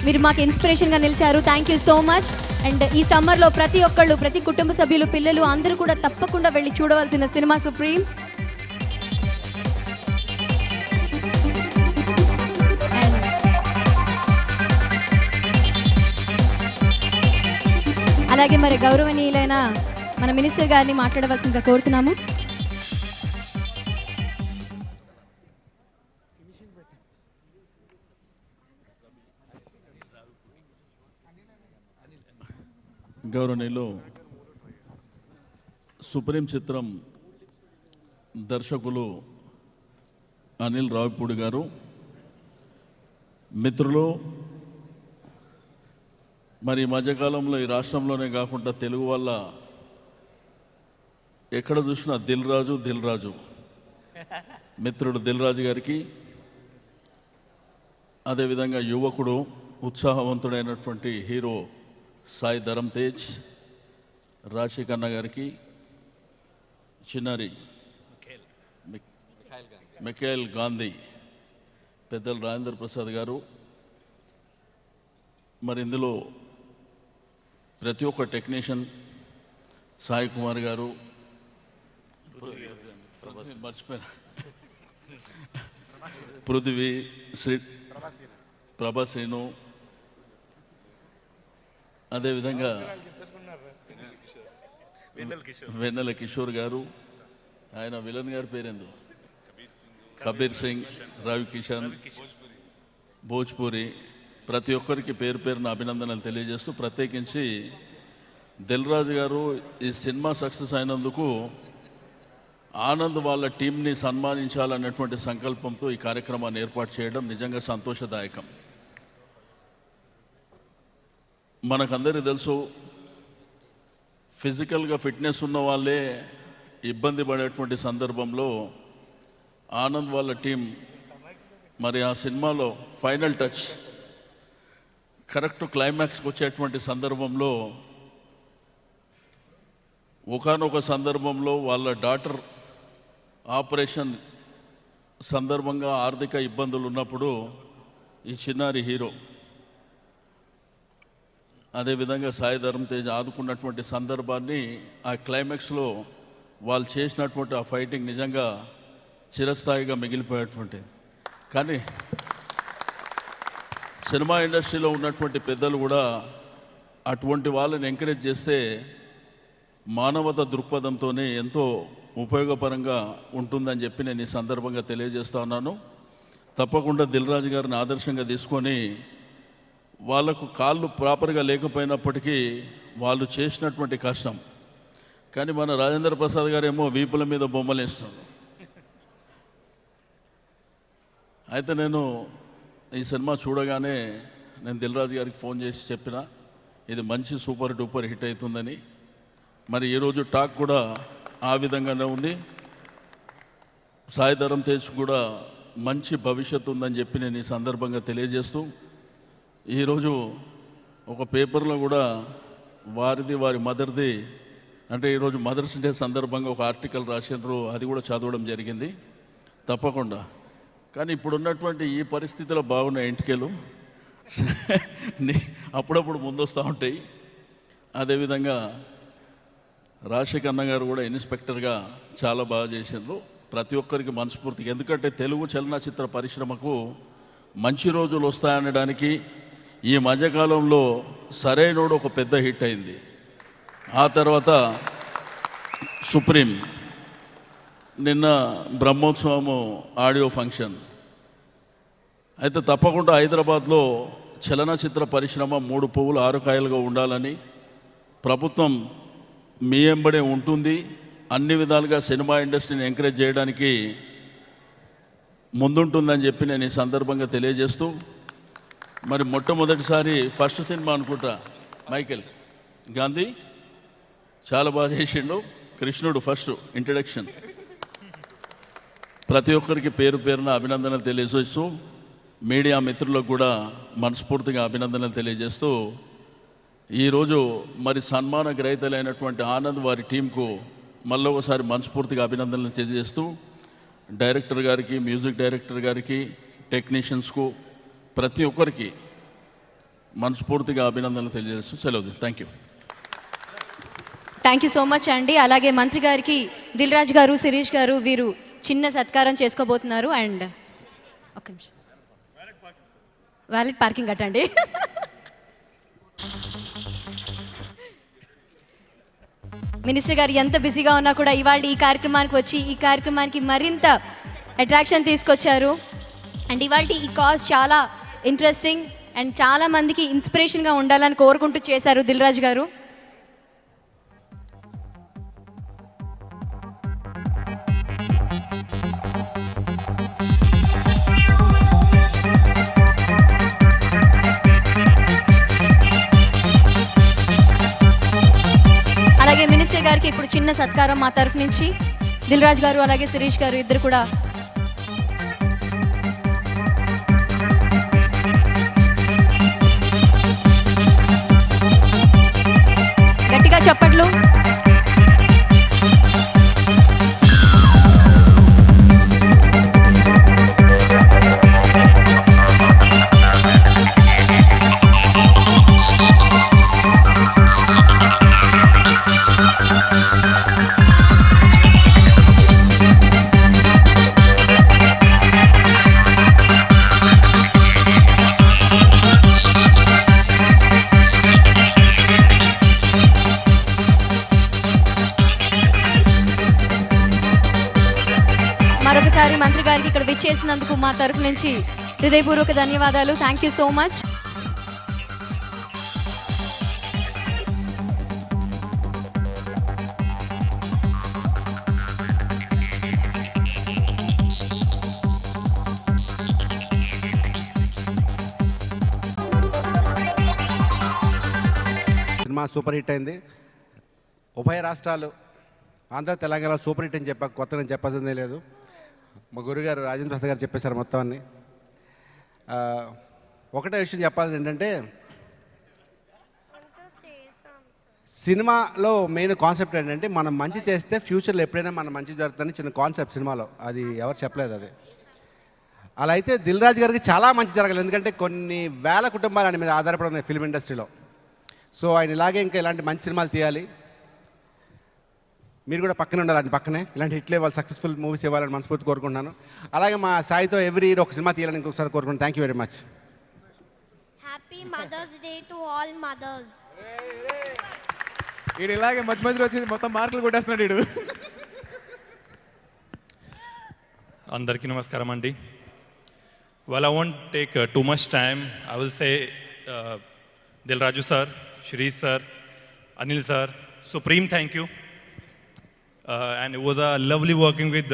మీరు మాకు ఇన్స్పిరేషన్గా నిలిచారు. Thank you so much. And ఈ సమ్మర్లో ప్రతి ఒక్కళ్ళు, ప్రతి కుటుంబ సభ్యులు, పిల్లలు అందరూ కూడా తప్పకుండా వెళ్ళి చూడవలసిన సినిమా సుప్రీం. అలాగే మరి గౌరవనీయులైన మన మినిస్టర్ గారిని మాట్లాడవలసిందిగా కోరుతున్నాము. గౌరవనీయులు, సుప్రీం చిత్రం దర్శకులు అనిల్ రావిపూడి గారు, మిత్రులు, మరి ఈ మధ్యకాలంలో ఈ రాష్ట్రంలోనే కాకుండా తెలుగు వల్ల ఎక్కడ చూసినా దిల్ రాజు మిత్రుడు దిల్ రాజు గారికి, అదేవిధంగా యువకుడు ఉత్సాహవంతుడైనటువంటి హీరో సాయి ధరమ్ తేజ్, రాశిక్ అన్న గారికి, చిన్నారి మిఖాయిల్ గాంధీ, పెద్దలు రాజేంద్ర ప్రసాద్ గారు, మరి ఇందులో ప్రతి ఒక్క టెక్నీషియన్, సాయి కుమార్ గారు, మర్చిపోయిన పృథ్వీ, ప్రభాసేను, అదేవిధంగా వెన్నెల కిషోర్ గారు, ఆయన విలన్ గారి పేరేందు, కబీర్ సింగ్, రవి కిషన్, భోజ్పూరి, ప్రతి ఒక్కరికి పేరు పేరున అభినందనలు తెలియజేస్తూ, ప్రత్యేకించి దిల్ రాజు గారు ఈ సినిమా సక్సెస్ అయినందుకు ఆనంద్ వాళ్ళ టీంని సన్మానించాలన్నటువంటి సంకల్పంతో ఈ కార్యక్రమాన్ని ఏర్పాటు చేయడం నిజంగా సంతోషదాయకం. మనకందరికీ తెలుసు, ఫిజికల్గా ఫిట్నెస్ ఉన్న వాళ్ళే ఇబ్బంది పడేటువంటి సందర్భంలో ఆనంద్ వాళ్ళ టీం మరి ఆ సినిమాలో ఫైనల్ టచ్ కరెక్ట్ క్లైమాక్స్కి వచ్చేటువంటి సందర్భంలో ఒకానొక సందర్భంలో వాళ్ళ డాటర్ ఆపరేషన్ సందర్భంగా ఆర్థిక ఇబ్బందులు ఉన్నప్పుడు ఈ చిన్నారి హీరో అదేవిధంగా సాయి ధరమ్ తేజ్ ఆదుకున్నటువంటి సందర్భాన్ని ఆ క్లైమాక్స్లో వాళ్ళు చేసినటువంటి ఆ ఫైటింగ్ నిజంగా చిరస్థాయిగా మిగిలిపోయేటువంటిది. కానీ సినిమా ఇండస్ట్రీలో ఉన్నటువంటి పెద్దలు కూడా అటువంటి వాళ్ళని ఎంకరేజ్ చేస్తే మానవత దృక్పథంతోనే ఎంతో ఉపయోగపరంగా ఉంటుందని చెప్పి నేను ఈ సందర్భంగా తెలియజేస్తా ఉన్నాను. తప్పకుండా దిల్ రాజు గారిని ఆదర్శంగా తీసుకొని వాళ్ళకు కాళ్ళు ప్రాపర్గా లేకపోయినప్పటికీ వాళ్ళు చేసినటువంటి కష్టం, కానీ మన రాజేంద్ర ప్రసాద్ గారు ఏమో వీపుల మీద బొమ్మలు వేస్తున్నాడు. అయితే నేను ఈ సినిమా చూడగానే నేను దిల్ రాజు గారికి ఫోన్ చేసి చెప్పిన ఇది మంచి సూపర్ డూపర్ హిట్ అవుతుందని. మరి ఈరోజు టాక్ కూడా ఆ విధంగానే ఉంది. సాయి ధరమ్ తేజ్ కూడా మంచి భవిష్యత్తు ఉందని చెప్పి నేను ఈ సందర్భంగా తెలియజేస్తూ, ఈరోజు ఒక పేపర్లో కూడా వారి మదర్ది అంటే ఈరోజు మదర్స్ డే సందర్భంగా ఒక ఆర్టికల్ రాసినారు, అది కూడా చదవడం జరిగింది. తప్పకుండా కానీ ఇప్పుడున్నటువంటి ఈ పరిస్థితిలో బాగున్న ఇంటికెళ్ళు అప్పుడప్పుడు ముందొస్తూ ఉంటాయి. అదేవిధంగా రాజశేఖర్ అన్న గారు కూడా ఇన్స్పెక్టర్గా చాలా బాగా చేసినారు. ప్రతి ఒక్కరికి మనస్ఫూర్తిగా, ఎందుకంటే తెలుగు చలనచిత్ర పరిశ్రమకు మంచి రోజులు వస్తాయనడానికి ఈ మధ్యకాలంలో సరైనోడు ఒక పెద్ద హిట్ అయింది. ఆ తర్వాత సుప్రీం, నిన్న బ్రహ్మోత్సవము ఆడియో ఫంక్షన్. అయితే తప్పకుండా హైదరాబాద్లో చలనచిత్ర పరిశ్రమ 3 పువ్వులు 6 కాయలుగా ఉండాలని ప్రభుత్వం మీ వెంబడే ఉంటుంది. అన్ని విధాలుగా సినిమా ఇండస్ట్రీని ఎంకరేజ్ చేయడానికి ముందుంటుందని చెప్పి నేను ఈ సందర్భంగా తెలియజేస్తూ, మరి మొట్టమొదటిసారి ఫస్ట్ సినిమా అనుకుంటా మైకేల్ గాంధీ చాలా బాగా చేసిండు. కృష్ణుడు ఫస్ట్ ఇంట్రడక్షన్. ప్రతి ఒక్కరికి పేరు పేరున అభినందనలు తెలియజేస్తూ, మీడియా మిత్రులకు కూడా మనస్ఫూర్తిగా అభినందనలు తెలియజేస్తూ, ఈరోజు మరి సన్మాన గ్రహీతలైనటువంటి ఆనంద్ వారి టీంకు మళ్ళీ ఒకసారి మనస్ఫూర్తిగా అభినందనలు తెలియజేస్తూ, డైరెక్టర్ గారికి, మ్యూజిక్ డైరెక్టర్ గారికి, టెక్నీషియన్స్కు ప్రతి ఒక్కరికి మనస్ఫూర్తిగా అభినందనలు తెలియజేస్తూ సెలవు. Thank you. Thank you so much అండి. అలాగే మంత్రి గారికి దిల్ రాజు గారు, శిరీష్ గారు వీరు చిన్న సత్కారం చేసుకోబోతున్నారు. అండ్ ఒక్క నిమిషం, వ్యాలిడ్ పార్కింగ్ కట్టండి. మినిస్టర్ గారు ఎంత బిజీగా ఉన్నా కూడా ఇవాళ ఈ కార్యక్రమానికి వచ్చి ఈ కార్యక్రమానికి మరింత అట్రాక్షన్ తీసుకొచ్చారు. అండ్ ఇవాళ ఈ కాజ్ చాలా ఇంట్రెస్టింగ్ అండ్ చాలా మందికి ఇన్స్పిరేషన్గా ఉండాలని కోరుకుంటూ చేశారు దిల్ రాజు గారు. అలాగే మినిస్టర్ గారికి ఇప్పుడు చిన్న సత్కారం మా తరఫు నుంచి. దిల్ రాజు గారు అలాగే శిరీష్ గారు ఇద్దరు కూడా గట్టిగా చప్పట్లు. మరొకసారి మంత్రి గారికి ఇక్కడ విచ్చేసినందుకు మా తరఫు నుంచి హృదయపూర్వక ధన్యవాదాలు. Thank you so much. Cinema super hit అయింది. ఉభయ రాష్ట్రాలు ఆంధ్ర తెలంగాణ సూపర్ హిట్ అని చెప్పాక కొత్త నేను చెప్పాల్సిందే లేదు. మా గురుగారు రాజేంద్ర ప్రసాద్ గారు చెప్పేశారు మొత్తం అన్ని. ఒకటే విషయం చెప్పాలి ఏంటంటే సినిమాలో మెయిన్ కాన్సెప్ట్ ఏంటంటే మనం మంచి చేస్తే ఫ్యూచర్లో ఎప్పుడైనా మన మంచి జరుగుతుందని చిన్న కాన్సెప్ట్ సినిమాలో. అది ఎవరు చెప్పలేదు అది. అలా అయితే దిల్ రాజు గారికి చాలా మంచి జరగాలి, ఎందుకంటే కొన్ని వేల కుటుంబాలు ఆయన మీద ఆధారపడి ఉన్నాయి ఫిల్మ్ ఇండస్ట్రీలో. సో ఆయన ఇలాగే ఇంకా ఇలాంటి మంచి సినిమాలు తీయాలి. మీరు కూడా పక్కనే ఉండాలి, పక్కనే ఇలాంటి హిట్లు ఇవ్వాలి, సక్సెస్ఫుల్ మూవీస్ ఇవ్వాలని మనస్ఫూర్తి కోరుకుంటున్నాను. అలాగే మా సాయితో ఎవ్రీ ఇయర్ ఒక సినిమా తీయాలని ఇంకొకసారి కోరుకుంటున్నాను. Thank you very much. Happy Mother's Day to all mothers. వీడు ఇలాగే మధ్య మధ్యలో వచ్చి మొత్తం మార్కులు కొట్టేస్తున్నాడు వీడు. అందరికీ నమస్కారం అండి. Well, I won't take too much time. I will say Dil Raju sir, Shirish sir, Anil sir, supreme thank you. And it was a lovely working with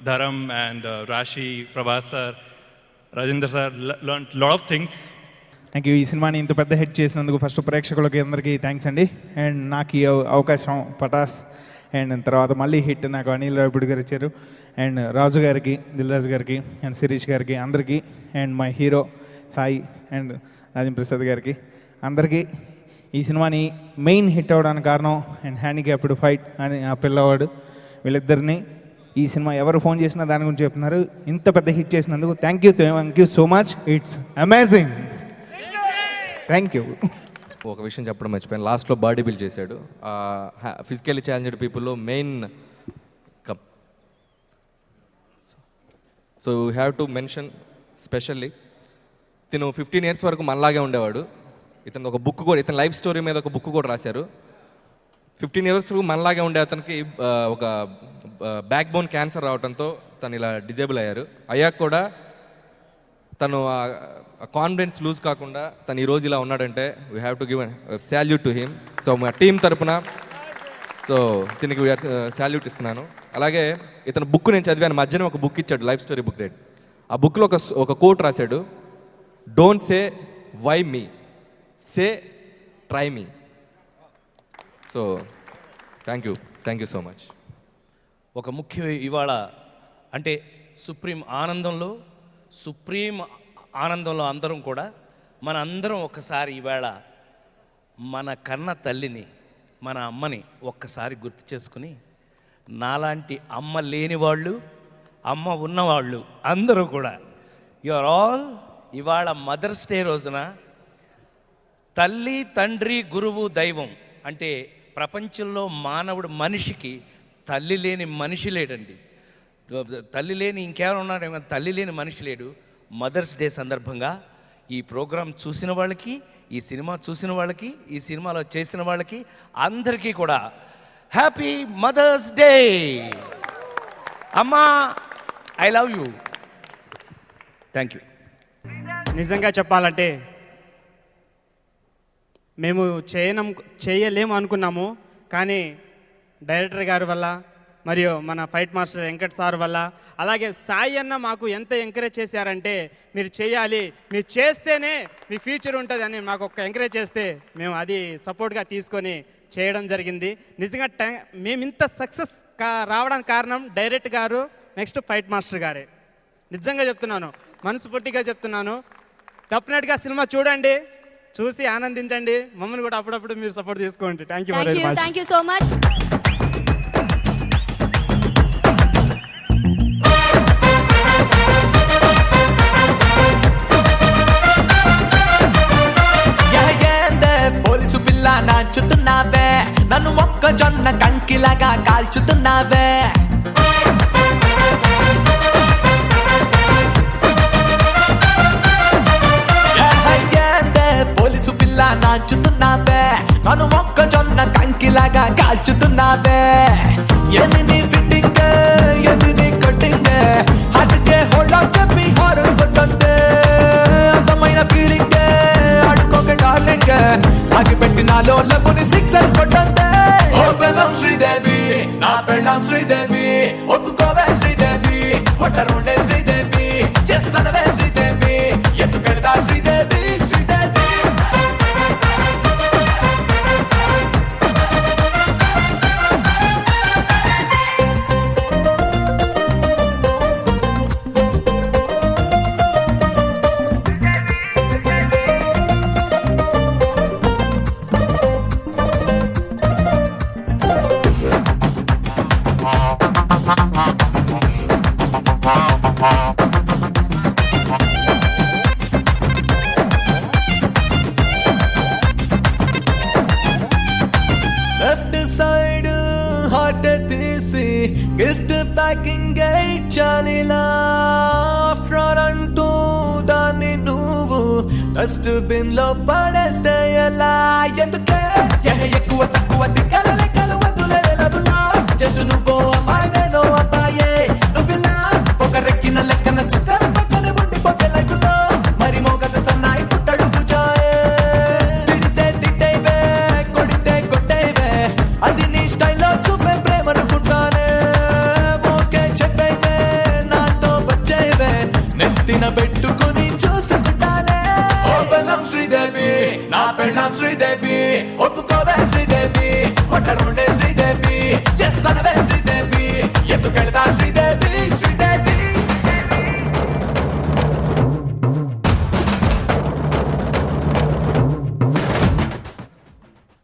Dharam and Rashi, Prabhas sir, Rajendra sir. Learned a lot of things. Thank you. ఈ సినిమాని ఇంత పెద్ద hit చేసినందుకు first ప్రేక్షకులకి అందరికీ thanks అండి. And నాకు ఈ అవకాశం పటాస్ అండ్ తర్వాత మళ్ళీ హిట్ నాకు అనిల్ రావిపూడి గారు ఇచ్చారు. అండ్ రాజు గారికి, దిల్ రాజు గారికి అండ్ శిరీష్ గారికి అందరికీ, and my hero Sai and Rajendra Prasad గారికి అందరికీ ఈ సినిమాని మెయిన్ హిట్ అవ్వడానికి కారణం అండ్ హ్యాండిక్యాప్డ్ ఫైట్ అని ఆ పిల్లవాడు, వీళ్ళిద్దరిని ఈ సినిమా ఎవరు ఫోన్ చేసినా దాని గురించి చెప్తున్నారు. ఇంత పెద్ద హిట్ చేసినందుకు thank you so much. It's amazing. Thank you. ఒక విషయం చెప్పడం మర్చిపోయాను, లాస్ట్లో బాడీ బిల్డ్ చేశాడు. ఫిజికల్లీ ఛాలెంజ్డ్ పీపుల్లో main so you have to mention specially తిను 15 years వరకు మనలాగే ఉండేవాడు. ఇతను ఒక బుక్ కూడా, ఇతని లైఫ్ స్టోరీ మీద ఒక బుక్ కూడా రాశారు. 15 years వరకు మనలాగే ఉండే అతనికి ఒక బ్యాక్ బోన్ క్యాన్సర్ రావడంతో తను ఇలా డిజేబుల్ అయ్యాక కూడా తను కాన్ఫిడెన్స్ లూజ్ కాకుండా తను ఈరోజు ఇలా ఉన్నాడంటే we have to give salute to him. So మా టీం తరపున సో దీనికి శాల్యూట్ ఇస్తున్నాను. అలాగే ఇతను బుక్ నేను చదివాను, మధ్యన ఒక బుక్ ఇచ్చాడు, లైఫ్ స్టోరీ బుక్ రేట్. ఆ బుక్లో ఒక కోట్ రాశాడు, don't say why me, say try me. So thank you so much. ఒక ముఖ్య ఇవాళ అంటే సుప్రీం ఆనందంలో అందరం కూడా మన అందరం ఒక్కసారి ఈవేళ మన కన్న తల్లిని, మన అమ్మని ఒక్కసారి గుర్తు చేసుకుని, నాలాంటి అమ్మ లేని వాళ్ళు, అమ్మ ఉన్నవాళ్ళు అందరూ కూడా యు ఆర్ ఆల్ ఇవాళ మదర్స్ డే రోజున తల్లి, తండ్రి, గురువు, దైవం అంటే ప్రపంచంలో మానవుడు మనిషికి తల్లి లేని మనిషి లేడండి. తల్లి లేని ఇంకెవరు ఉన్నాడేమో, తల్లి లేని మనిషి లేడు. మదర్స్ డే సందర్భంగా ఈ ప్రోగ్రాం చూసిన వాళ్ళకి, ఈ సినిమా చూసిన వాళ్ళకి, ఈ సినిమాలో చేసిన వాళ్ళకి అందరికీ కూడా హ్యాపీ మదర్స్ డే. అమ్మా, I love you. Thank you. నిజంగా చెప్పాలంటే మేము చేయలేము అనుకున్నాము, కానీ డైరెక్టర్ గారి వల్ల మరియు మన ఫైట్ మాస్టర్ వెంకట్ సార్ వల్ల, అలాగే సాయి అన్న మాకు ఎంత ఎంకరేజ్ చేశారంటే మీరు చేయాలి, మీరు చేస్తేనే మీ ఫ్యూచర్ ఉంటుంది అని మాకు ఒక ఎంకరేజ్ చేస్తే మేము అది సపోర్ట్గా తీసుకొని చేయడం జరిగింది. నిజంగా మేము ఇంత సక్సెస్ రావడానికి కారణం డైరెక్టర్ గారు, నెక్స్ట్ ఫైట్ మాస్టర్ గారే. నిజంగా చెప్తున్నాను, మనస్ఫూర్తిగా చెప్తున్నాను. డెఫినెట్గా సినిమా చూడండి, చూసి ఆనందించండి, మమ్మల్ని కూడా అప్పుడప్పుడు మీరు సపోర్ట్ తీసుకోండి. Thank you so much. Police పిల్ల నాచుతున్నావే, నన్ను మొక్కజొన్న కంకిలాగా కాల్చుతున్నావే. పోలీసు పిల్ల నాచుతున్నావే, నన్ను మొక్కజొన్న కంకిలాగా కాల్చుతున్నావే. ఎది నీ ఫిట్టింగ్, ఎది నీ కట్టింగ్, హార్ట్కే హోల్డ్ చెప్పి హారర్ కొట్టొద్దే. అందమైన ఫీలింగ్ అడుకోక డార్లింగ్, లాగి పెట్టినాలో లబ్బుని సిక్సర్ కొట్టొద్దే. ఓ బెల్లం శ్రీదేవి, నా పెళ్ళం శ్రీదేవి, ఒప్పుకోవే శ్రీదేవి, ఒట్టరుండే శ్రీదేవి, ఎస్ అనవే శ్రీదేవి, ఎత్తుకెళ్తా శ్రీదేవి. లెఫ్ట్ సైడ్ హార్ట్ తీసి గిఫ్ట్ ప్యాకింగ్ ఇచ్చానిలా ఫ్రాడ్ అంటూ దాన్ని నువ్వు డస్ట్ బిన్ లో పడేస్తే ఎలా ఎందుకే ఎక్కువ తక్కువ దిక్కల లెక్కలు వద్దులే లబులా జస్ట్ నువ్వు అమ్మాయి నేను అబ్బాయే నువ్విలా ఒక రెక్కిన లెక్కన చుక్కల పక్కన ఉండిపోతే లైఫ్ లో మరి మోగదు సన్నాయి పుట్టడు పూజాయే తిడితే తిట్టేవే కొడితే కొట్టేవే అది నీ స్టైల్లో చూపే ప్రేమ అనుకుంటానే ఓకే చెప్పేవే నాతో వచ్చేవే నెత్తిన పెట్టుకుని చూసుకుంటానే ఓ బెల్లం శ్రీదేవి నా పెళ్ళం శ్రీదేవి ఒప్పుకోవే శ్రీదేవి